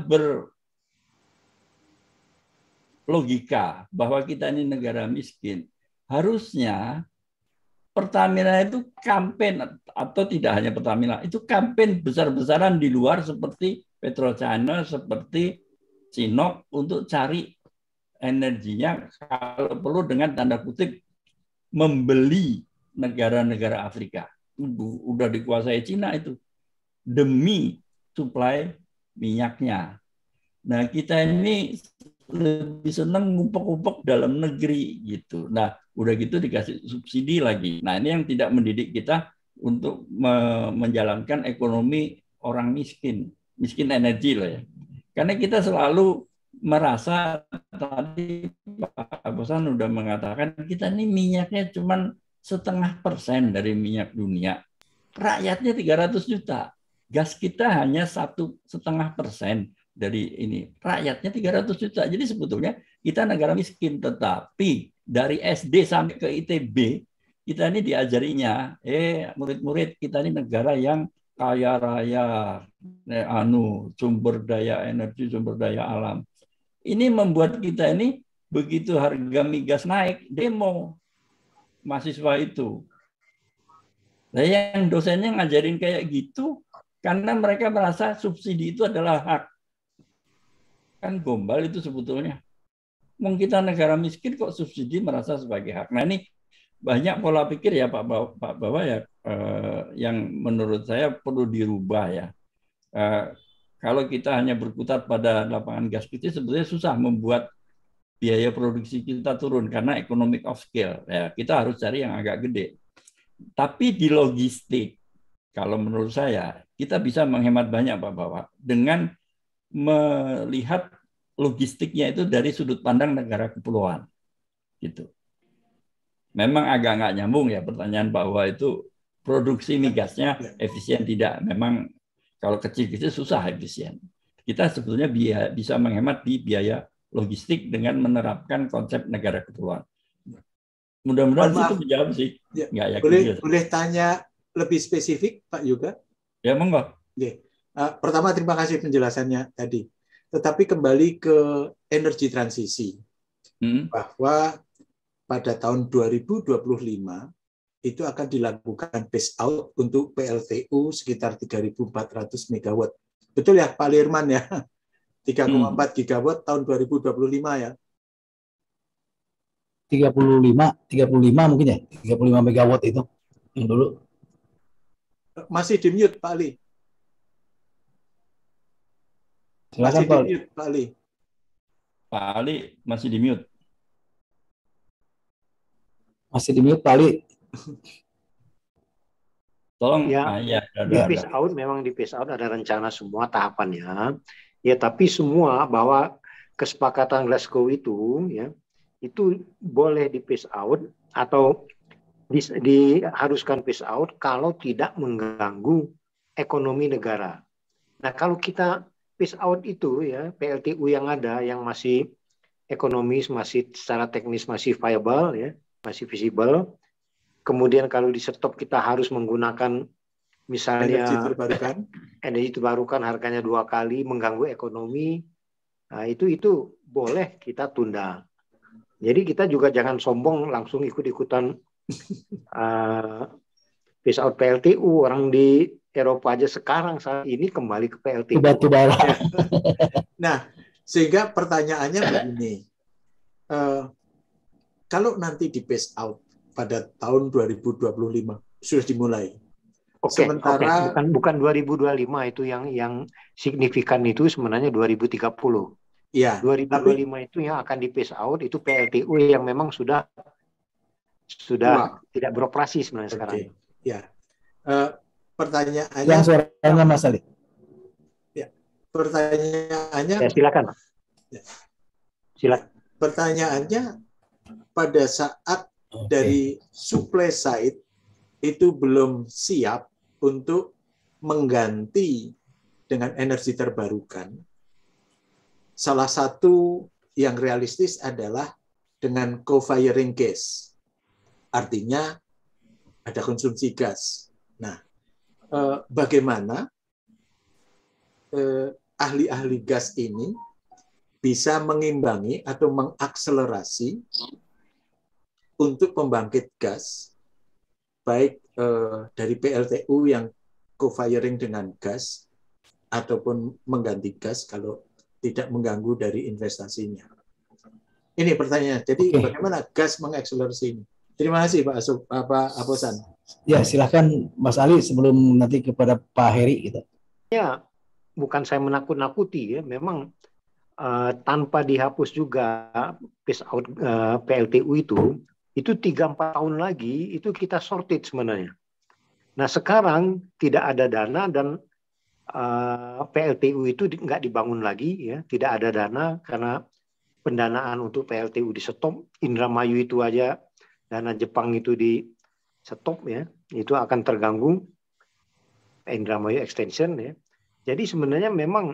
berlogika bahwa kita ini negara miskin, harusnya Pertamina itu kampanye, atau tidak hanya Pertamina, itu kampanye besar-besaran di luar seperti PetroChina, seperti Sinop untuk cari energinya, kalau perlu dengan tanda kutip membeli negara-negara Afrika. Udah dikuasai Cina itu demi suplai minyaknya. Nah, kita ini lebih senang ngumpuk-ngumpuk dalam negeri gitu. Nah, udah gitu dikasih subsidi lagi. Nah, ini yang tidak mendidik kita untuk menjalankan ekonomi orang miskin energi loh ya. Karena kita selalu merasa, tadi Pak Bosan udah mengatakan, kita ini minyaknya cuma 0,5% dari minyak dunia. Rakyatnya 300 juta. Gas kita hanya 1,5% dari ini. Rakyatnya 300 juta. Jadi sebetulnya kita negara miskin. Tetapi dari SD sampai ke ITB, kita ini diajarinya, murid-murid kita ini negara yang kaya raya, sumber daya energi, sumber daya alam. Ini membuat kita ini begitu harga migas naik, demo mahasiswa itu. Nah, yang dosennya ngajarin kayak gitu karena mereka merasa subsidi itu adalah hak. Kan gombal itu sebetulnya. Mau kita negara miskin kok subsidi merasa sebagai hak. Nah, ini banyak pola pikir ya Pak Bawa ya, yang menurut saya perlu dirubah ya. Kalau kita hanya berkutat pada lapangan gas putih, sebetulnya susah membuat biaya produksi kita turun karena economic of scale. Ya, kita harus cari yang agak gede. Tapi di logistik, kalau menurut saya, kita bisa menghemat banyak Pak Bawa dengan melihat logistiknya itu dari sudut pandang negara kepulauan. Gitu. Memang agak nggak nyambung ya pertanyaan Pak Bawa itu produksi migasnya efisien tidak. Memang kalau kecil-kecil susah efisien. Kita sebetulnya bisa menghemat di biaya logistik dengan menerapkan konsep negara kepulauan. Mudah-mudahan itu menjawab sih. Ya, boleh tanya lebih spesifik Pak Yoga? Ya, monggo. Pertama terima kasih penjelasannya tadi. Tetapi kembali ke energi transisi. Bahwa pada tahun 2025 itu akan dilakukan phase out untuk PLTU sekitar 3.400 megawatt. Betul ya Pak Lirman ya? 3,4 gigawatt tahun 2025 ya? 35 mungkin ya? 35 megawatt itu yang dulu. Masih di mute Pak Ali. Silakan Pak Ali. Pak Ali. Pak Ali masih di mute. Masih di mute Pak Ali. Tolong ya, di phase out, memang di phase out ada rencana semua tahapannya. Ya, tapi semua bahwa kesepakatan Glasgow itu ya itu boleh di phase out atau diharuskan phase out kalau tidak mengganggu ekonomi negara. Nah, kalau kita phase out itu ya PLTU yang ada yang masih ekonomis, masih secara teknis masih viable ya, masih visible. Kemudian kalau di stop kita harus menggunakan misalnya energi terbarukan harganya 2 kali mengganggu ekonomi. Nah, itu boleh kita tunda. Jadi kita juga jangan sombong langsung ikut-ikutan phase out PLTU. Orang di Eropa aja sekarang saat ini kembali ke PLTU. Batu bara. Nah, sehingga pertanyaannya begini. Kalau nanti di phase out pada tahun 2025 sudah dimulai. Sementara bukan 2025 itu yang signifikan itu sebenarnya 2030. Iya. 2025 itu yang akan di phase out itu PLTU yang memang sudah tidak beroperasi sebenarnya sekarang. Ya. Pertanyaannya. Yang suaranya Mas Ali. Ya. Pertanyaannya. Ya, silakan. Ya. Silakan. Pertanyaannya pada saat dari supply side itu belum siap untuk mengganti dengan energi terbarukan. Salah satu yang realistis adalah dengan co-firing gas. Artinya ada konsumsi gas. Nah, bagaimana ahli-ahli gas ini bisa mengimbangi atau mengakselerasi untuk pembangkit gas, baik dari PLTU yang co-firing dengan gas, ataupun mengganti gas kalau tidak mengganggu dari investasinya. Ini pertanyaannya. Jadi bagaimana gas mengakselerasi ini? Terima kasih Pak Aposan. Ya, silakan Mas Ali sebelum nanti kepada Pak Heri gitu. Ya, bukan saya menakut-nakuti ya, memang tanpa dihapus juga phase out PLTU itu 3-4 tahun lagi itu kita sorted sebenarnya. Nah sekarang tidak ada dana dan PLTU itu nggak dibangun lagi ya, tidak ada dana karena pendanaan untuk PLTU di stop. Indramayu itu aja dana Jepang itu di stop ya, itu akan terganggu Indramayu extension ya. Jadi sebenarnya memang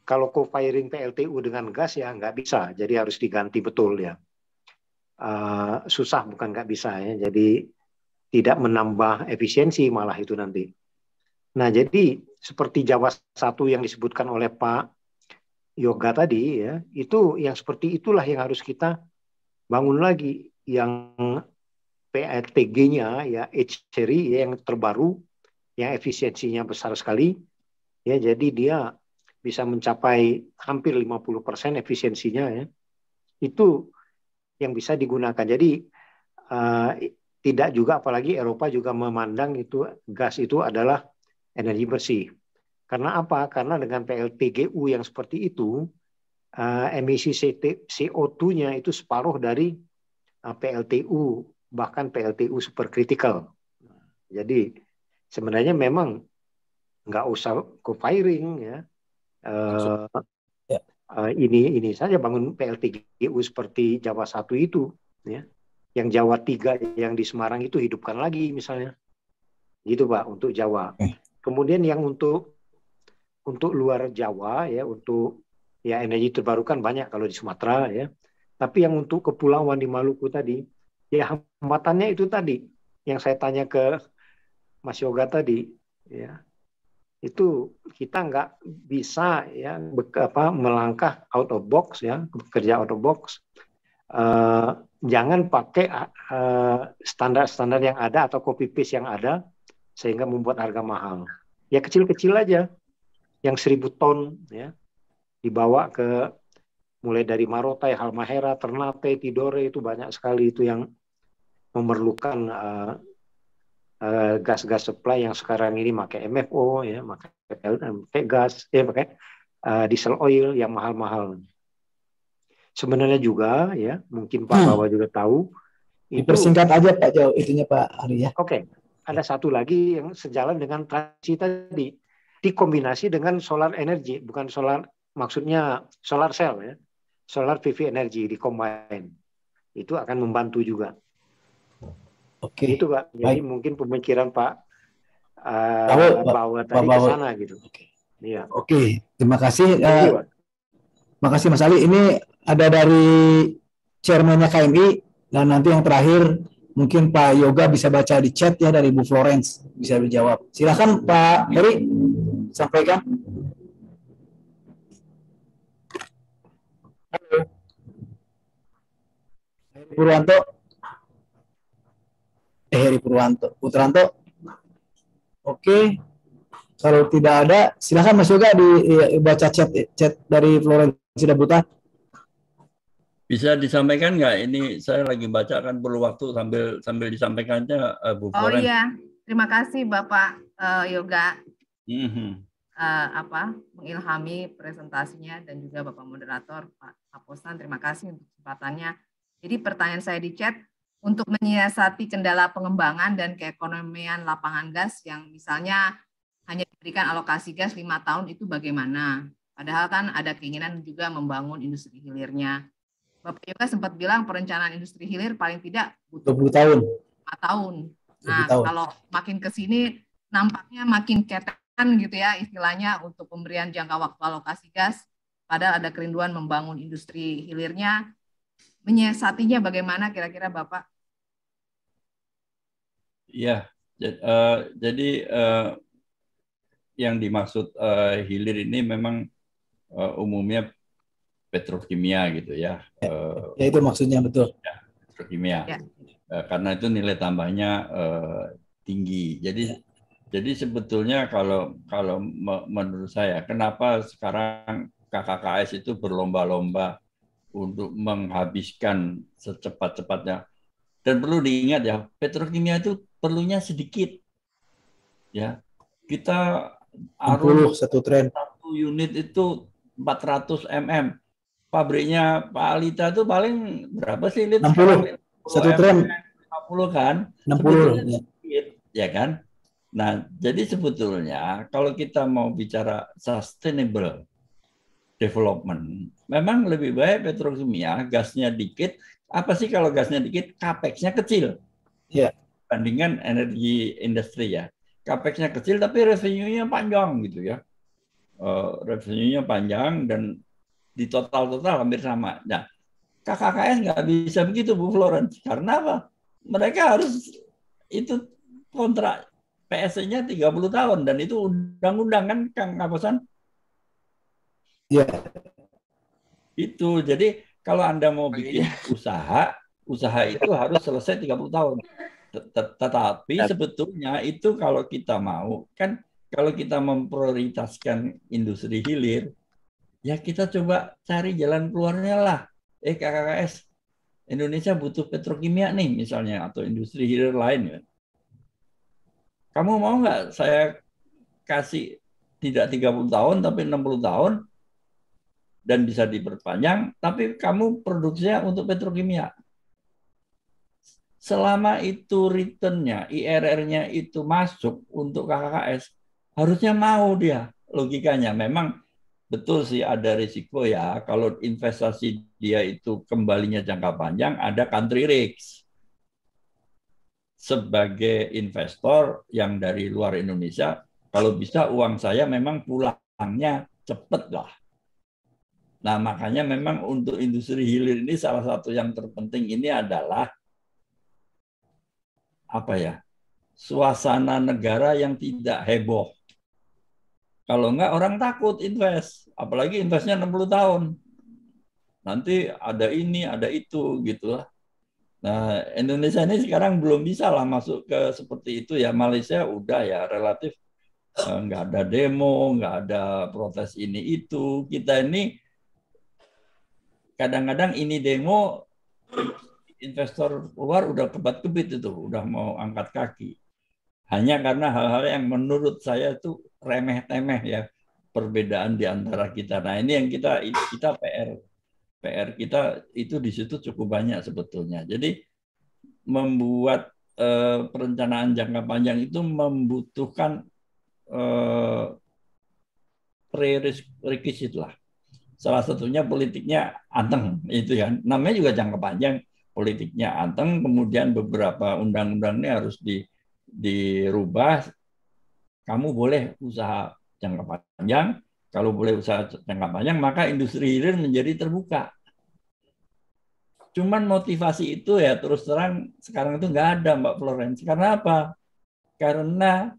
kalau co-firing PLTU dengan gas ya nggak bisa, jadi harus diganti betul ya. Susah bukan nggak bisa ya, jadi tidak menambah efisiensi malah itu nanti. Nah jadi seperti Jawa 1 yang disebutkan oleh Pak Yoga tadi ya, itu yang seperti itulah yang harus kita bangun lagi, yang PLTG-nya ya H-series ya, yang terbaru, yang efisiensinya besar sekali ya, jadi dia bisa mencapai hampir 50% efisiensinya ya. Itu yang bisa digunakan. Jadi tidak juga, apalagi Eropa juga memandang itu gas itu adalah energi bersih. Karena apa? Karena dengan PLTGU yang seperti itu, emisi CO2-nya itu separuh dari PLTU, bahkan PLTU supercritical. Jadi sebenarnya memang nggak usah co-firing ya. Ini saja bangun PLTGU seperti Jawa 1 itu ya. Yang Jawa 3 yang di Semarang itu hidupkan lagi misalnya. Gitu Pak untuk Jawa. Kemudian yang untuk luar Jawa ya, untuk ya energi terbarukan banyak kalau di Sumatera ya. Tapi yang untuk kepulauan di Maluku tadi ya, hambatannya itu tadi yang saya tanya ke Mas Yoga tadi ya. Itu kita nggak bisa ya melangkah out of box ya, bekerja out of box. Jangan pakai standar-standar yang ada atau copy paste yang ada sehingga membuat harga mahal. Ya kecil-kecil aja, yang 1000 ton ya dibawa ke mulai dari Marotai, Halmahera, Ternate, Tidore, itu banyak sekali itu yang memerlukan gas-gas supply yang sekarang ini pakai MFO ya, pakai gas pakai diesel oil yang mahal-mahal. Sebenarnya juga ya, mungkin Pak Bawa juga tahu itu. Dipersingkat aja Pak Jauh itunya Pak Ari ya. Oke. Ada satu lagi yang sejalan dengan transisi tadi, dikombinasi dengan solar energy, bukan solar, maksudnya solar cell ya, solar PV energy dikombin, itu akan membantu juga. Oke. Itu Pak. Jadi mungkin pemikiran Pak Bawa tadi ke sana gitu. Oke. Iya. Oke, terima kasih. Terima kasih Mas Ali. Ini ada dari chairman-nya KMI, dan nanti yang terakhir mungkin Pak Yoga bisa baca di chat ya dari Bu Florence, bisa dijawab. Silakan Pak Heri, sampaikan. Halo. Heri Purwanto. Heri Putranto. Oke. Kalau tidak ada, silakan Mas Yoga dibaca chat dari Florence Dabuta. Bisa disampaikan nggak? Ini saya lagi baca, kan perlu waktu sambil disampaikannya Bu Florence. Oh iya, terima kasih Bapak Yoga mengilhami presentasinya, dan juga Bapak moderator Pak Aposan, terima kasih untuk kesempatannya. Jadi pertanyaan saya di chat, untuk menyiasati kendala pengembangan dan keekonomian lapangan gas yang misalnya hanya diberikan alokasi gas 5 tahun itu bagaimana? Padahal kan ada keinginan juga membangun industri hilirnya. Bapak Yoga sempat bilang perencanaan industri hilir paling tidak butuh 20 tahun. 5 tahun. Nah, kalau makin ke sini nampaknya makin ketekan gitu ya istilahnya untuk pemberian jangka waktu alokasi gas, padahal ada kerinduan membangun industri hilirnya. Menyiasatinya bagaimana kira-kira Bapak? Iya, jadi yang dimaksud hilir ini memang umumnya petrokimia gitu ya. Ya itu maksudnya, betul. Ya, petrokimia. Ya. Karena itu nilai tambahnya tinggi. Jadi sebetulnya kalau menurut saya, kenapa sekarang KKKS itu berlomba-lomba untuk menghabiskan secepat-cepatnya. Dan perlu diingat ya, petrokimia itu perlunya sedikit. Ya, kita harus 1 tren. 1 unit itu 400 mm. Pabriknya Pak Alita itu paling berapa sih? 60. 1 tren. 50 kan? 60. Ya kan? Nah, jadi sebetulnya kalau kita mau bicara sustainable development, memang lebih baik petrokimia, gasnya dikit. Apa sih kalau gasnya dikit? Capex-nya kecil. Ya. Bandingkan energi industri ya. Capex-nya kecil tapi revenue-nya panjang gitu ya. Revenue-nya panjang dan di total hampir sama. Nah, KKKS nggak bisa begitu Bu Florence. Karena apa? Mereka harus itu kontrak PSC-nya 30 tahun dan itu undang-undang kan Kang Aposan? Iya. Itu. Jadi kalau Anda mau bikin usaha itu harus selesai 30 tahun. Tetapi sebetulnya itu kalau kita mau, kan kalau kita memprioritaskan industri hilir, ya kita coba cari jalan keluarnya lah. KKKS, Indonesia butuh petrokimia nih misalnya, atau industri hilir lain. Ya. Kamu mau nggak saya kasih tidak 30 tahun tapi 60 tahun dan bisa diperpanjang, tapi kamu produksinya untuk petrokimia. Selama itu return-nya, IRR-nya itu masuk untuk KKKS, harusnya mau dia. Logikanya memang betul sih ada risiko ya. Kalau investasi dia itu kembalinya jangka panjang, ada country risk. Sebagai investor yang dari luar Indonesia, kalau bisa uang saya memang pulangnya cepet lah. Nah makanya memang untuk industri hilir ini salah satu yang terpenting ini adalah apa ya, suasana negara yang tidak heboh. Kalau enggak orang takut invest, apalagi investnya 60 tahun. Nanti ada ini, ada itu gitu lah. Nah, Indonesia ini sekarang belum bisa lah masuk ke seperti itu ya. Malaysia udah ya relatif enggak ada demo, enggak ada protes ini itu. Kita ini kadang-kadang ini demo investor luar udah kebat-kebit itu, udah mau angkat kaki. Hanya karena hal-hal yang menurut saya itu remeh-temeh ya, perbedaan di antara kita. Nah, ini yang kita PR kita itu di situ cukup banyak sebetulnya. Jadi membuat perencanaan jangka panjang itu membutuhkan prerequisite lah. Salah satunya politiknya anteng itu ya. Namanya juga jangka panjang. Politiknya anteng, kemudian beberapa undang-undang ini harus dirubah. Kamu boleh usaha jangka panjang, kalau boleh usaha jangka panjang, maka industri hilir menjadi terbuka. Cuman motivasi itu ya terus terang sekarang itu nggak ada, Mbak Florence. Karena apa? Karena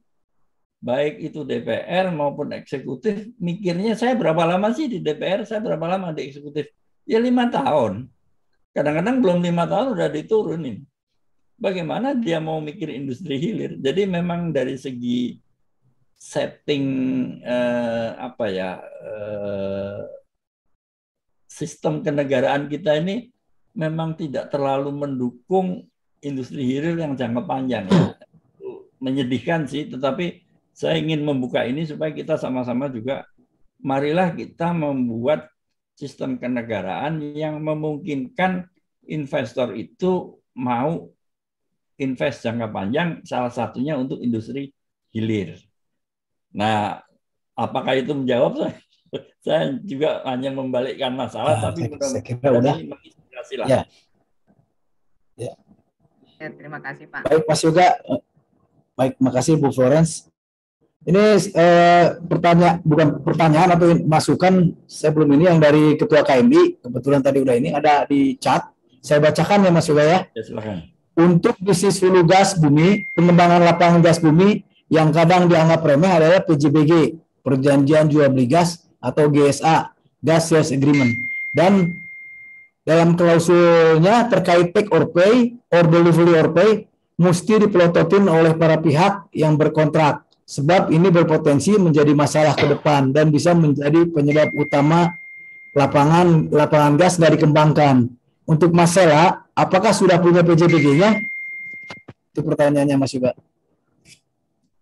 baik itu DPR maupun eksekutif mikirnya saya berapa lama sih di DPR, saya berapa lama di eksekutif? Ya 5 tahun. Kadang-kadang belum 5 tahun udah diturunin. Bagaimana dia mau mikir industri hilir? Jadi memang dari segi setting sistem kenegaraan kita ini memang tidak terlalu mendukung industri hilir yang jangka panjang. Ya. Menyedihkan sih, tetapi saya ingin membuka ini supaya kita sama-sama juga marilah kita membuat sistem kenegaraan yang memungkinkan investor itu mau invest jangka panjang, salah satunya untuk industri hilir. Nah, apakah itu menjawab? Saya juga hanya membalikkan masalah, tapi saya kira udah. Menginspirasi lah. Ya. Ya. Ya, terima kasih Pak. Baik Mas Yoga, baik, makasih Bu Florence. Ini bukan pertanyaan atau masukan, saya belum ini yang dari Ketua KMI, kebetulan tadi udah ini ada di chat. Saya bacakan ya Mas Yoga ya. Ya silakan. Untuk bisnis hulu gas bumi, pengembangan lapangan gas bumi yang kadang dianggap remeh adalah PJBG, perjanjian jual beli gas atau GSA, Gas Sales Agreement. Dan dalam klausulnya terkait take or pay or delivery or pay mesti dipelototin oleh para pihak yang berkontrak, sebab ini berpotensi menjadi masalah ke depan dan bisa menjadi penyebab utama lapangan gas nggak dikembangkan. Untuk Mas Sela, apakah sudah punya PJBG-nya? Itu pertanyaannya Mas Yoga.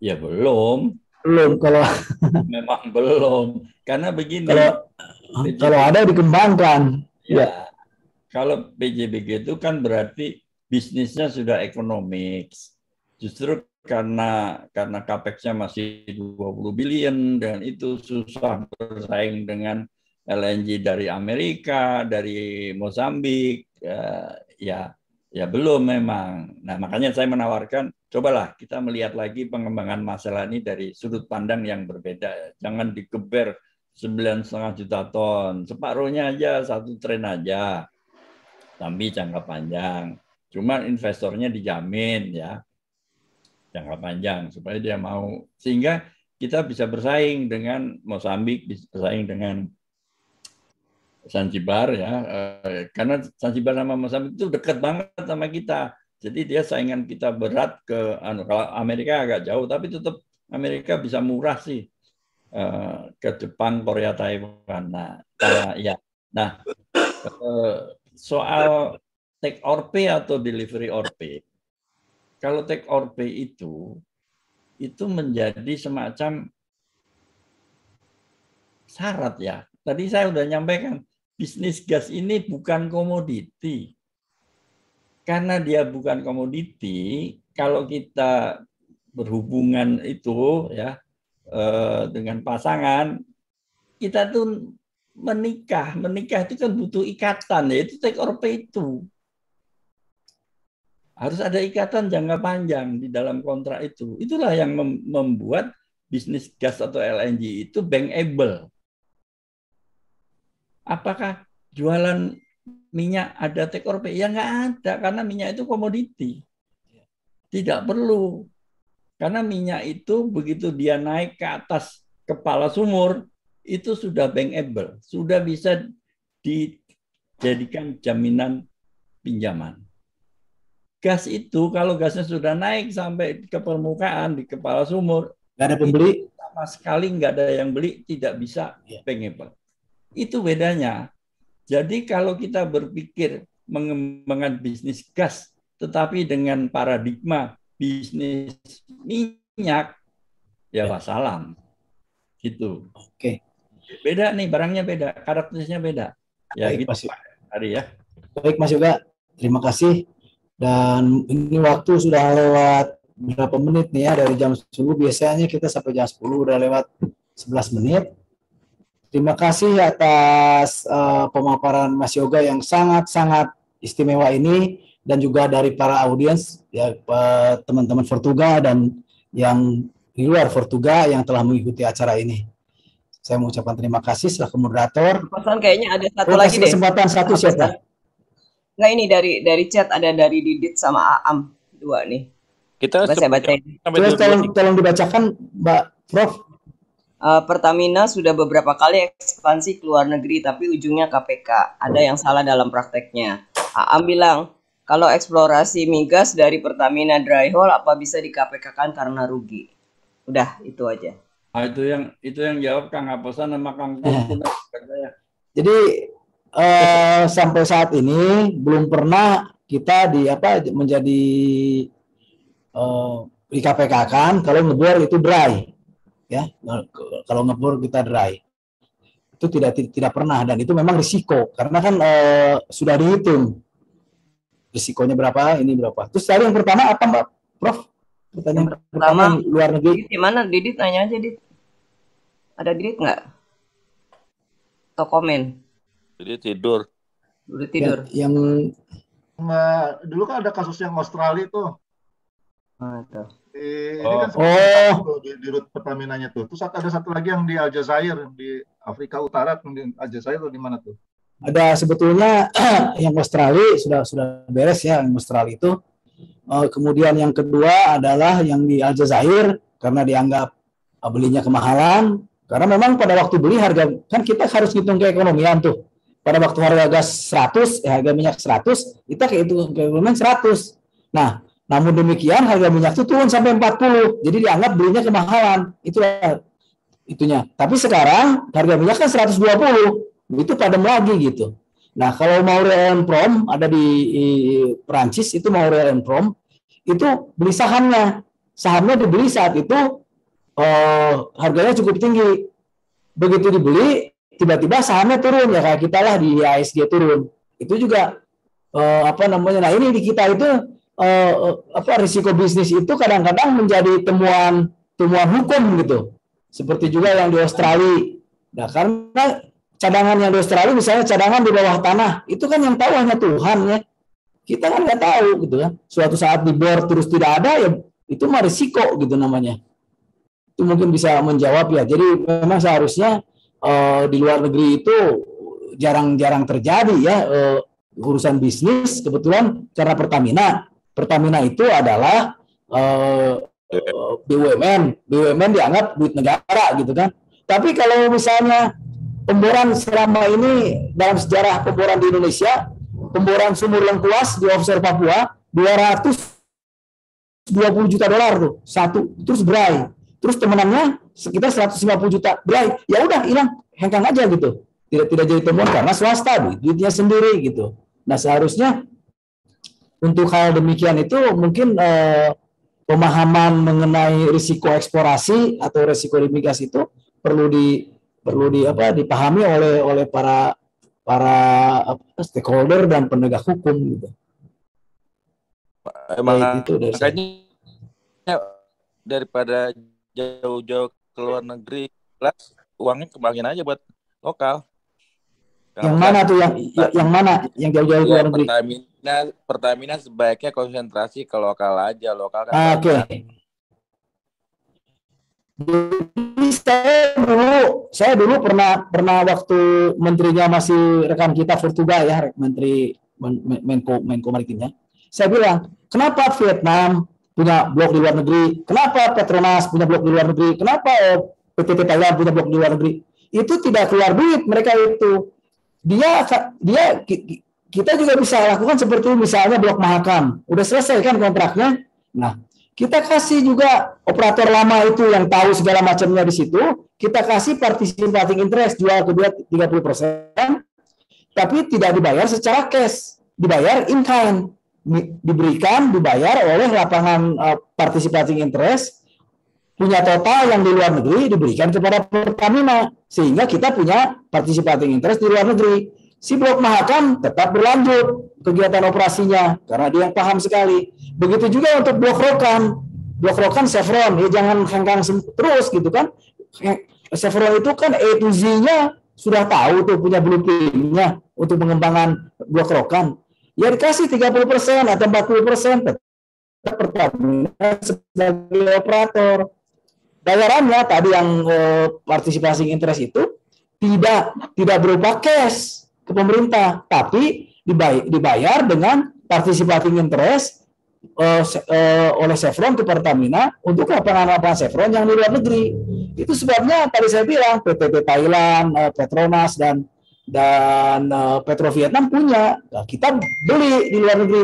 Ya belum. Belum, kalau memang belum. Karena begini. Kalau ada dikembangkan. Ya. Kalau PJBG itu kan berarti bisnisnya sudah ekonomik. Justru karena capex-nya masih 20 billion dan itu susah bersaing dengan LNG dari Amerika, dari Mozambik, ya belum memang. Nah makanya saya menawarkan, cobalah kita melihat lagi pengembangan masalah ini dari sudut pandang yang berbeda. Jangan digeber 9,5 juta ton, separuhnya aja 1 tren aja, tapi jangka panjang. Cuma investornya dijamin ya, jangka panjang supaya dia mau, sehingga kita bisa bersaing dengan Mozambik, bisa bersaing dengan Zanzibar ya, karena Zanzibar sama Mozambik itu dekat banget sama kita. Jadi dia saingan kita berat ke kalau Amerika agak jauh, tapi tetap Amerika bisa murah sih ke Jepang, Korea, Taiwan. Nah, soal take or pay atau delivery or pay. Kalau take or pay itu menjadi semacam syarat ya. Tadi saya udah nyampaikan, bisnis gas ini bukan komoditi. Karena dia bukan komoditi, kalau kita berhubungan itu ya dengan pasangan, kita tuh menikah itu kan butuh ikatan, yaitu take or pay itu. Harus ada ikatan jangka panjang di dalam kontrak itu. Itulah yang membuat bisnis gas atau LNG itu bankable. Apakah jualan minyak ada take or pay? Ya nggak ada, karena minyak itu komoditi. Tidak perlu. Karena minyak itu begitu dia naik ke atas kepala sumur, itu sudah bankable. Sudah bisa dijadikan jaminan pinjaman. Gas itu, kalau gasnya sudah naik sampai ke permukaan, di kepala sumur, nggak ada pembeli. Sama sekali nggak ada yang beli, tidak bisa bankable. Itu bedanya. Jadi kalau kita berpikir mengembangkan bisnis gas, tetapi dengan paradigma bisnis minyak, ya wassalam. Gitu. Oke. Beda nih, barangnya beda, karakteristiknya beda. Ya baik, gitu Pak Ari ya. Baik Mas Yoga, terima kasih. Dan ini waktu sudah lewat berapa menit nih ya, dari jam 10, biasanya kita sampai jam 10, udah lewat 11 menit. Terima kasih atas pemaparan Mas Yoga yang sangat-sangat istimewa ini, dan juga dari para audiens ya, teman-teman Fortuga dan yang di luar Fortuga yang telah mengikuti acara ini. Saya mengucapkan terima kasih selaku moderator. Pesan kayaknya ada satu lagi deh. Kesempatan satu siapa? Nggak, ini dari chat ada dari Didit sama Aam dua nih. Kita saya bacain. Tolong dibacakan, Mbak Prof. Pertamina sudah beberapa kali ekspansi ke luar negeri, tapi ujungnya KPK. Ada yang salah dalam prakteknya. Aam bilang, kalau eksplorasi migas dari Pertamina dry hole, apa bisa di KPK-kan karena rugi? Udah, itu aja. Nah, itu yang jawab Kang Aposan sama Kang Kumpul. Jadi sampai saat ini belum pernah kita menjadi di KPK kan kalau ngebor itu dry, ya. Kalau ngebor kita dry itu tidak pernah, dan itu memang risiko karena kan sudah dihitung risikonya berapa, ini berapa. Terus tadi yang pertama apa, Mbak Prof? Pertanyaan pertama luar negeri. Gimana Didit, nanya aja Didit. Ada Didit nggak? Atau komen? Jadi tidur. Udah tidur. Yang dulu kan ada kasus yang Australia tuh. Ini kan di rut Pertaminanya tuh. Terus ada satu lagi yang di Aljazair, di Afrika Utara, di Aljazair tuh di mana tuh? Ada sebetulnya yang Australia sudah beres ya, yang Australia itu. Kemudian yang kedua adalah yang di Aljazair karena dianggap belinya kemahalan. Karena memang pada waktu beli harga, kan kita harus hitung keekonomian tuh. Pada waktu harga gas 100, harga minyak 100, kita kehitung keekonomian 100. Nah, namun demikian harga minyak itu turun sampai 40. Jadi dianggap belinya kemahalan. Itulah itunya. Tapi sekarang harga minyak kan 120. Itu padam lagi gitu. Nah, kalau Maurel & Prom ada di Perancis, itu Maurel & Prom, itu beli sahamnya. Sahamnya dibeli saat itu harganya cukup tinggi. Begitu dibeli, tiba-tiba sahamnya turun, ya kayak kita lah di ISG turun. Itu juga nah ini di kita itu risiko bisnis itu kadang-kadang menjadi temuan hukum gitu. Seperti juga yang di Australia. Nah, karena cadangan yang di Australia misalnya cadangan di bawah tanah, itu kan yang tahu hanya Tuhan ya. Kita kan nggak tahu gitu kan. Suatu saat dibor terus tidak ada, ya itu mah risiko gitu namanya. Itu mungkin bisa menjawab ya. Jadi memang seharusnya di luar negeri itu jarang-jarang terjadi ya urusan bisnis. Kebetulan karena Pertamina itu adalah BUMN dianggap duit negara gitu kan. Tapi kalau misalnya pemboran selama ini dalam sejarah pemboran di Indonesia, pemboran sumur lengkuas di offshore Papua 220 juta dolar tuh satu, terus dry. Terus temenannya sekitar 150 juta dry. Ya udah hilang, hengkang aja gitu. Tidak jadi temuan karena swasta duitnya sendiri gitu. Nah, seharusnya untuk hal demikian itu mungkin pemahaman mengenai risiko eksplorasi atau risiko di migas itu perlu dipahami oleh para stakeholder dan penegak hukum gitu. Emang itu makanya daripada jauh-jauh ke luar negeri, uangnya kembangin aja buat lokal. Yang mana tuh yang mana yang jauh-jauh ke luar negeri? Pertamina sebaiknya konsentrasi ke lokal aja, lokal kan. Oke. Saya dulu pernah waktu menterinya masih rekan kita Portugal ya, menteri Menko Maritimnya. Saya bilang, kenapa Vietnam punya blok di luar negeri? Kenapa Petronas punya blok di luar negeri? Kenapa PTT Thailand punya blok di luar negeri? Itu tidak keluar duit mereka itu. Kita juga bisa lakukan seperti misalnya blok Mahakam. Udah selesai kan kontraknya? Nah, kita kasih juga operator lama itu yang tahu segala macamnya di situ, kita kasih participating interest, jual kedua 30%, tapi tidak dibayar secara cash, dibayar in kind, dibayar oleh lapangan participating interest, punya total yang di luar negeri diberikan kepada Pertamina, sehingga kita punya participating interest di luar negeri. Si blok Mahakam tetap berlanjut kegiatan operasinya karena dia yang paham sekali. Begitu juga untuk blok Rokan Chevron, ya jangan hengkang terus gitu kan. Chevron itu kan A to Z-nya sudah tahu tuh, punya blueprint-nya untuk pengembangan blok Rokan. Ya dikasih 30% atau 40% Pertamina sebagai operator. Bayarannya tadi yang participation interest itu tidak berupa cash ke pemerintah, tapi dibayar dengan participating interest oleh Chevron ke Pertamina untuk lapangan-lapangan Chevron yang di luar negeri. Itu sebabnya tadi saya bilang PTT Thailand, Petronas dan Petro Vietnam punya. Nah, kita beli di luar negeri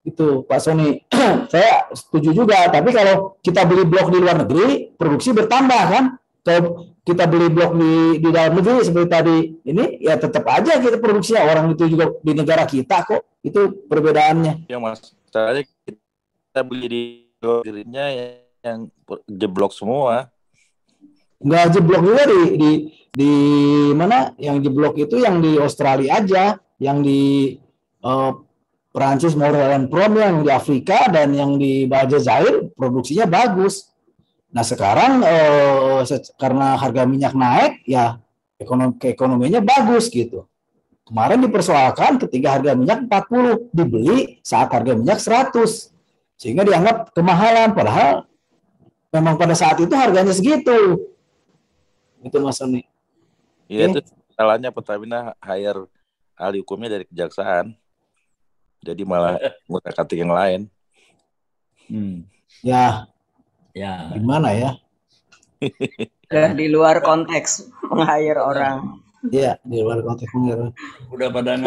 itu Pak Sony. Saya setuju juga. Tapi kalau kita beli blok di luar negeri, produksi bertambah kan. Kalau kita beli blok di dalam negeri seperti tadi ini, ya tetap aja kita produksinya orang itu juga di negara kita kok. Itu perbedaannya. Yang masalahnya kita beli di luar negerinya yang jeblok semua. Nggak jeblok juga di mana yang jeblok itu yang di Australia aja, yang di Perancis Morel & Prom, yang di Afrika dan yang di Aljazair produksinya bagus. Nah sekarang karena harga minyak naik ya keekonomiannya bagus gitu. Kemarin dipersoalkan ketika harga minyak 40 dibeli saat harga minyak 100 sehingga dianggap kemahalan padahal memang pada saat itu harganya segitu. Itu Mas Sony. Iya itu salahnya Pertamina hire ahli hukumnya dari kejaksaan. Jadi malah ngutak-atik yang lain. Ya. Gimana ya? Di luar konteks meng-hire orang. Iya, di luar konteks meng-hire. Udah pada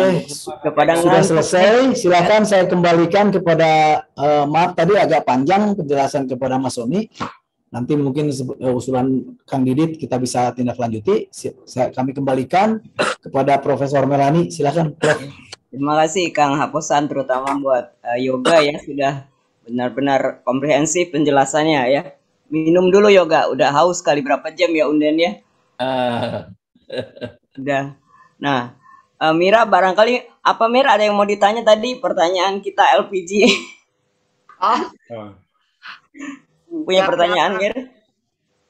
sudah selesai. Silakan saya kembalikan kepada maaf tadi agak panjang penjelasan kepada Mas Sony. Nanti mungkin usulan Kang Didit kita bisa tindak lanjuti. Kami kembalikan kepada Profesor Melani. Silakan, Prof. Terima kasih Kang Haposan, terutama buat Yoga ya, sudah benar-benar komprehensif penjelasannya ya. Minum dulu Yoga, udah haus kali berapa jam ya Unden ya? Udah. Nah, Mira barangkali apa Mira ada yang mau ditanya tadi pertanyaan kita LPG? Punya pertanyaan Mir?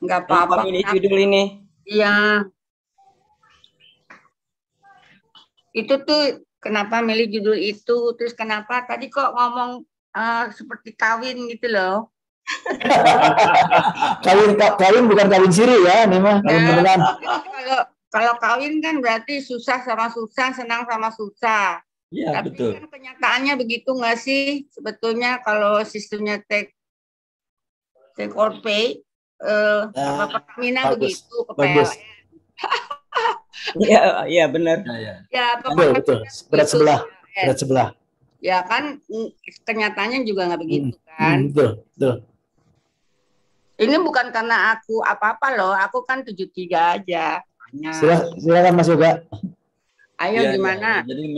Enggak apa-apa. Ini judul ini. Iya. Itu tuh kenapa milih judul itu, terus kenapa tadi kok ngomong seperti kawin gitu loh. Kawin bukan kawin siri ya, memang kawin beneran. Kalau kawin kan berarti susah sama susah, senang sama susah. Iya, tapi betul. kan kenyataannya begitu nggak sih sebetulnya kalau sistemnya take or pay, Pertamina begitu ke PLN. Iya benar. Ya, betul. Berat sebelah. Ya kan kenyataannya juga nggak begitu kan. Betul. Ini bukan karena aku apa-apa loh, aku kan 73 aja. Silakan Mas Yoga. Ayo gimana? Jadi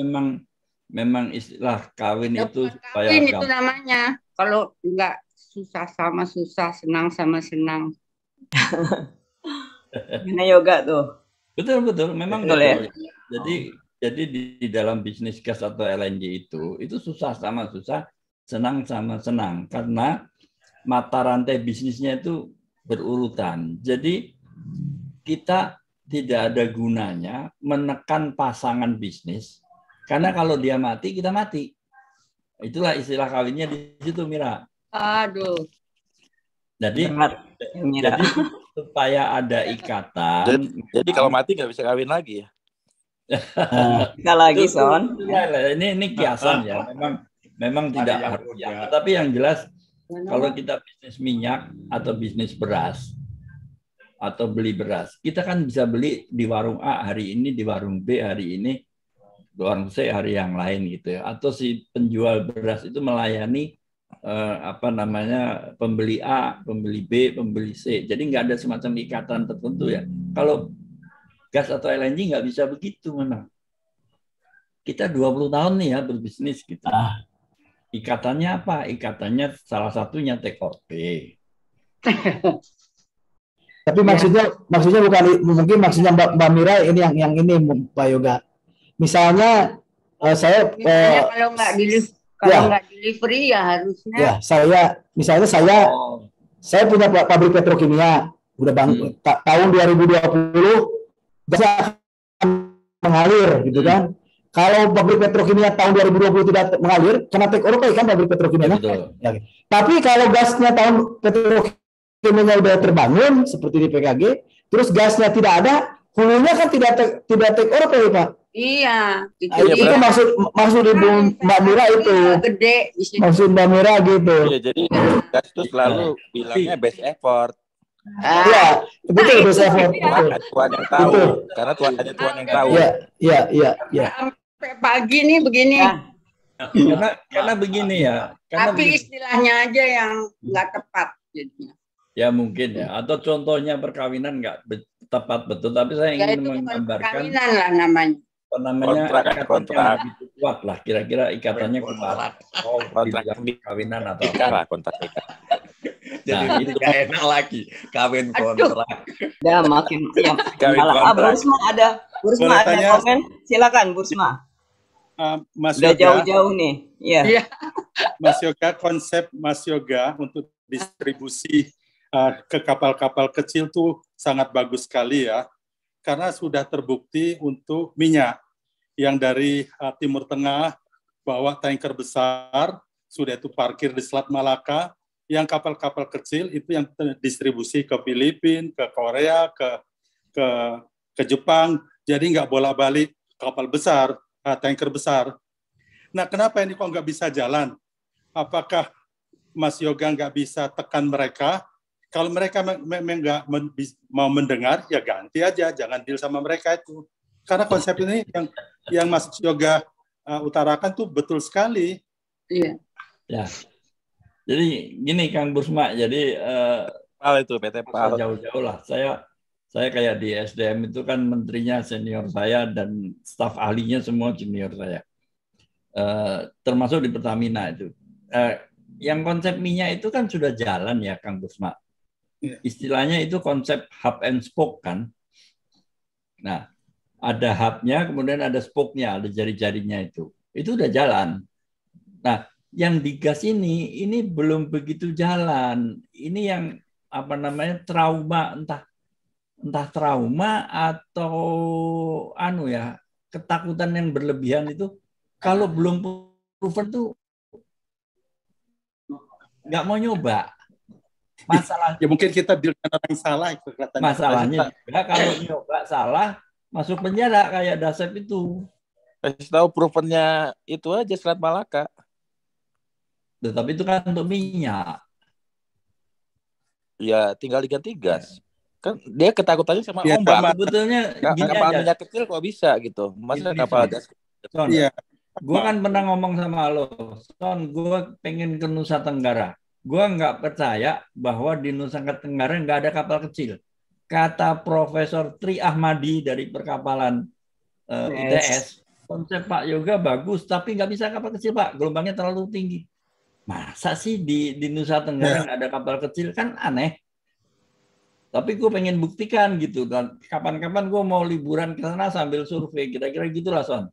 memang istilah kawin itu supaya kawin itu namanya. Kalau nggak susah sama susah, senang sama senang. Gimana Yoga tuh? Betul memang betul ya. Jadi di dalam bisnis gas atau LNG itu susah sama susah, senang sama senang karena mata rantai bisnisnya itu berurutan. Jadi kita tidak ada gunanya menekan pasangan bisnis karena kalau dia mati kita mati. Itulah istilah kawinnya di situ Mira. Aduh. Jadi supaya ada ikatan. Jadi kalau mati nggak bisa kawin lagi ya? Nggak lagi Son. Ini kiasan ya. Memang tidak harus ya. Tetapi yang jelas kalau kita bisnis minyak atau bisnis beras atau beli beras, kita kan bisa beli di warung A hari ini, di warung B hari ini, di warung C hari yang lain gitu ya. Atau si penjual beras itu melayani pembeli A, pembeli B, pembeli C. Jadi nggak ada semacam ikatan tertentu ya. Kalau gas atau LNG nggak bisa begitu memang. Kita 20 tahun nih ya berbisnis gitu. Ikatannya apa? Ikatannya salah satunya take or pay. Tapi maksudnya bukan mungkin maksudnya Mbak Mira ini yang ini Pak Yoga. Misalnya saya kalau nggak delivery ya harusnya. Ya, saya punya pabrik petrokimia udah tahun 2020 gasnya akan mengalir gitu kan. Kalau pabrik petrokimia tahun 2020 tidak mengalir karena take or pay kan pabrik petrokimia. Ya, tapi kalau gasnya tahun petrokimia udah terbangun seperti di PKG, terus gasnya tidak ada, hulunya kan tidak take or pay Pak. Iya, Nah, itu maksud Ibu Mbak Mira itu. Gede. Maksud Mbak Mira gitu. Iya, jadi gas itu selalu bilangnya best effort. Iya, betul best effort. Tuhan yang tahu, karena hanya Tuhan yang tahu. Iya. Sampai pagi nih begini. Karena begini ya. Tapi istilahnya aja yang nggak tepat jadinya. Ya mungkin ya. Atau contohnya perkawinan nggak tepat betul. Tapi saya ingin menggambarkan. Perkawinan lah namanya. Kontrak begitu kuat lah. Kira-kira ikatannya kuat. Oh, kontrak perkawinan atau kontrak nikah. Jadi ini nggak enak lagi kawin kontrak. Ya makin siap. Bursma ada komen. Silakan Bursma. Mas Udah Yoga, jauh-jauh nih. Iya. Mas Yoga, konsep Mas Yoga untuk distribusi ke kapal-kapal kecil tuh sangat bagus sekali ya. Karena sudah terbukti untuk minyak yang dari Timur Tengah bawa tanker besar, sudah itu parkir di Selat Malaka, yang kapal-kapal kecil itu yang distribusi ke Filipina, ke Korea, ke Jepang, jadi nggak bolak-balik kapal besar, tanker besar. Nah, kenapa ini kok nggak bisa jalan? Apakah Mas Yoga nggak bisa tekan mereka? Kalau mereka memang nggak mau mendengar, ya ganti aja, jangan deal sama mereka itu. Karena konsep ini yang Mas Yoga utarakan tuh betul sekali. Iya. Ya. Jadi gini Kang Bursma, jadi PAL itu PT PAL. Jauh-jauh lah. Saya kayak di SDM itu kan menterinya senior saya dan staf ahlinya semua junior saya. Termasuk di Pertamina itu. Yang konsep minyak itu kan sudah jalan ya Kang Bursma. Istilahnya itu konsep hub and spoke kan. Nah, ada hubnya, kemudian ada spoke-nya, ada jari-jarinya itu. Itu udah jalan. Nah, yang di gas ini belum begitu jalan. Ini yang apa namanya trauma, entah trauma atau ketakutan yang berlebihan itu kalau belum proven tuh nggak mau nyoba. Masalah ya mungkin kita deal dengan orang salah itu kelihatannya. Masalahnya juga kalau nyoba salah masuk penjara kayak Dasep itu. Kasih tahu provennya itu aja Selat Malaka. Tapi itu kan untuk minyak. Ya tinggal diganti gas. Kan dia ketakutannya sama ya, ombak. Sebetulnya gini kapal aja. minyak kecil kok bisa gitu. Masa kapal gas. Iya. Gue kan pernah ngomong sama lo, Son, gue pengen ke Nusa Tenggara. Gue nggak percaya bahwa di Nusa Tenggara nggak ada kapal kecil. Kata Profesor Tri Ahmadi dari perkapalan ITS, konsep Pak Yoga bagus, tapi nggak bisa kapal kecil Pak, gelombangnya terlalu tinggi. Masa sih di Nusa Tenggara nggak ada kapal kecil, kan aneh. Tapi gue pengen buktikan gitu, dan kapan-kapan gue mau liburan ke sana sambil survei, kira-kira gitulah Son.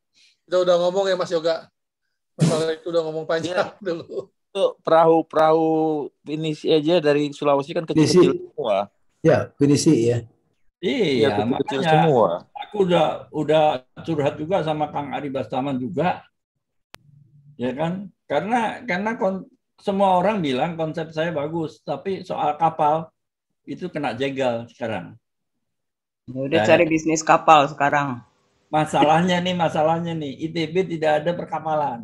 Kita udah ngomong ya Mas Yoga, masalah itu udah ngomong panjang dulu. Perahu Pinisi aja dari Sulawesi kan kecil-kecil semua. Ya, Pinisi ya. Iya, kecil makanya semua. Aku udah curhat juga sama Kang Ari Bastaman juga. Ya kan? Karena semua orang bilang konsep saya bagus, tapi soal kapal itu kena jegal sekarang. Udah cari bisnis kapal sekarang. Masalahnya nih, ITB tidak ada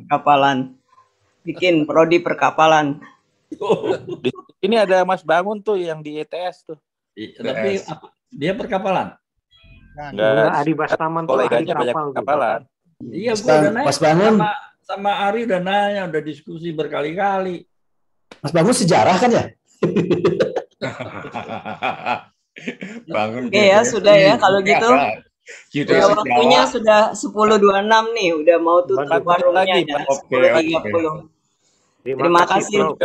Kapalan. Bikin prodi perkapalan. Ini ada Mas Bangun tuh yang di ETS tuh. Tapi dia perkapalan. Enggak. Ari Bastaman tuh ahli kapalan. Iya, gue udah nanya sama Ari udah nanya, udah diskusi berkali-kali. Mas Bangun sejarah kan ya? Bangun. Oke ya, sudah ya kalau gitu. Waktunya sudah 10.26 nih, udah mau tutup warungnya ya. 10.30. Terima kasih.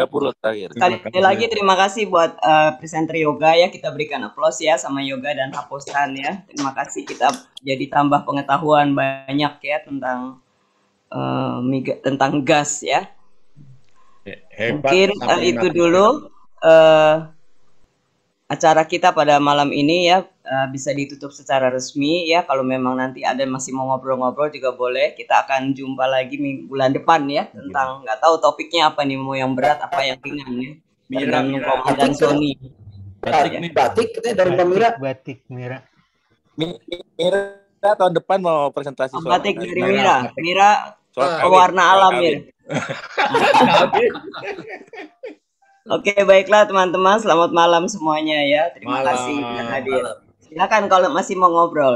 Sekali lagi terima kasih buat presenter Yoga ya, kita berikan aplaus ya sama Yoga dan Haposan ya. Terima kasih, kita jadi tambah pengetahuan banyak ya tentang gas ya. Mungkin itu dulu acara kita pada malam ini ya, bisa ditutup secara resmi ya. Kalau memang nanti ada masih mau ngobrol-ngobrol juga boleh. Kita akan jumpa lagi bulan depan ya, tentang nggak tahu topiknya apa nih, mau yang berat apa yang ringan ya. Tergantung Komandan Sony. Batik kita dari Pamira. Batik Mira. Mira Kita tahun depan mau presentasi soal batik dari Mira. Mira pewarna alam ya. Oke, baiklah teman-teman, selamat malam semuanya ya. Terima kasih sudah hadir. Silakan kalau masih mau ngobrol.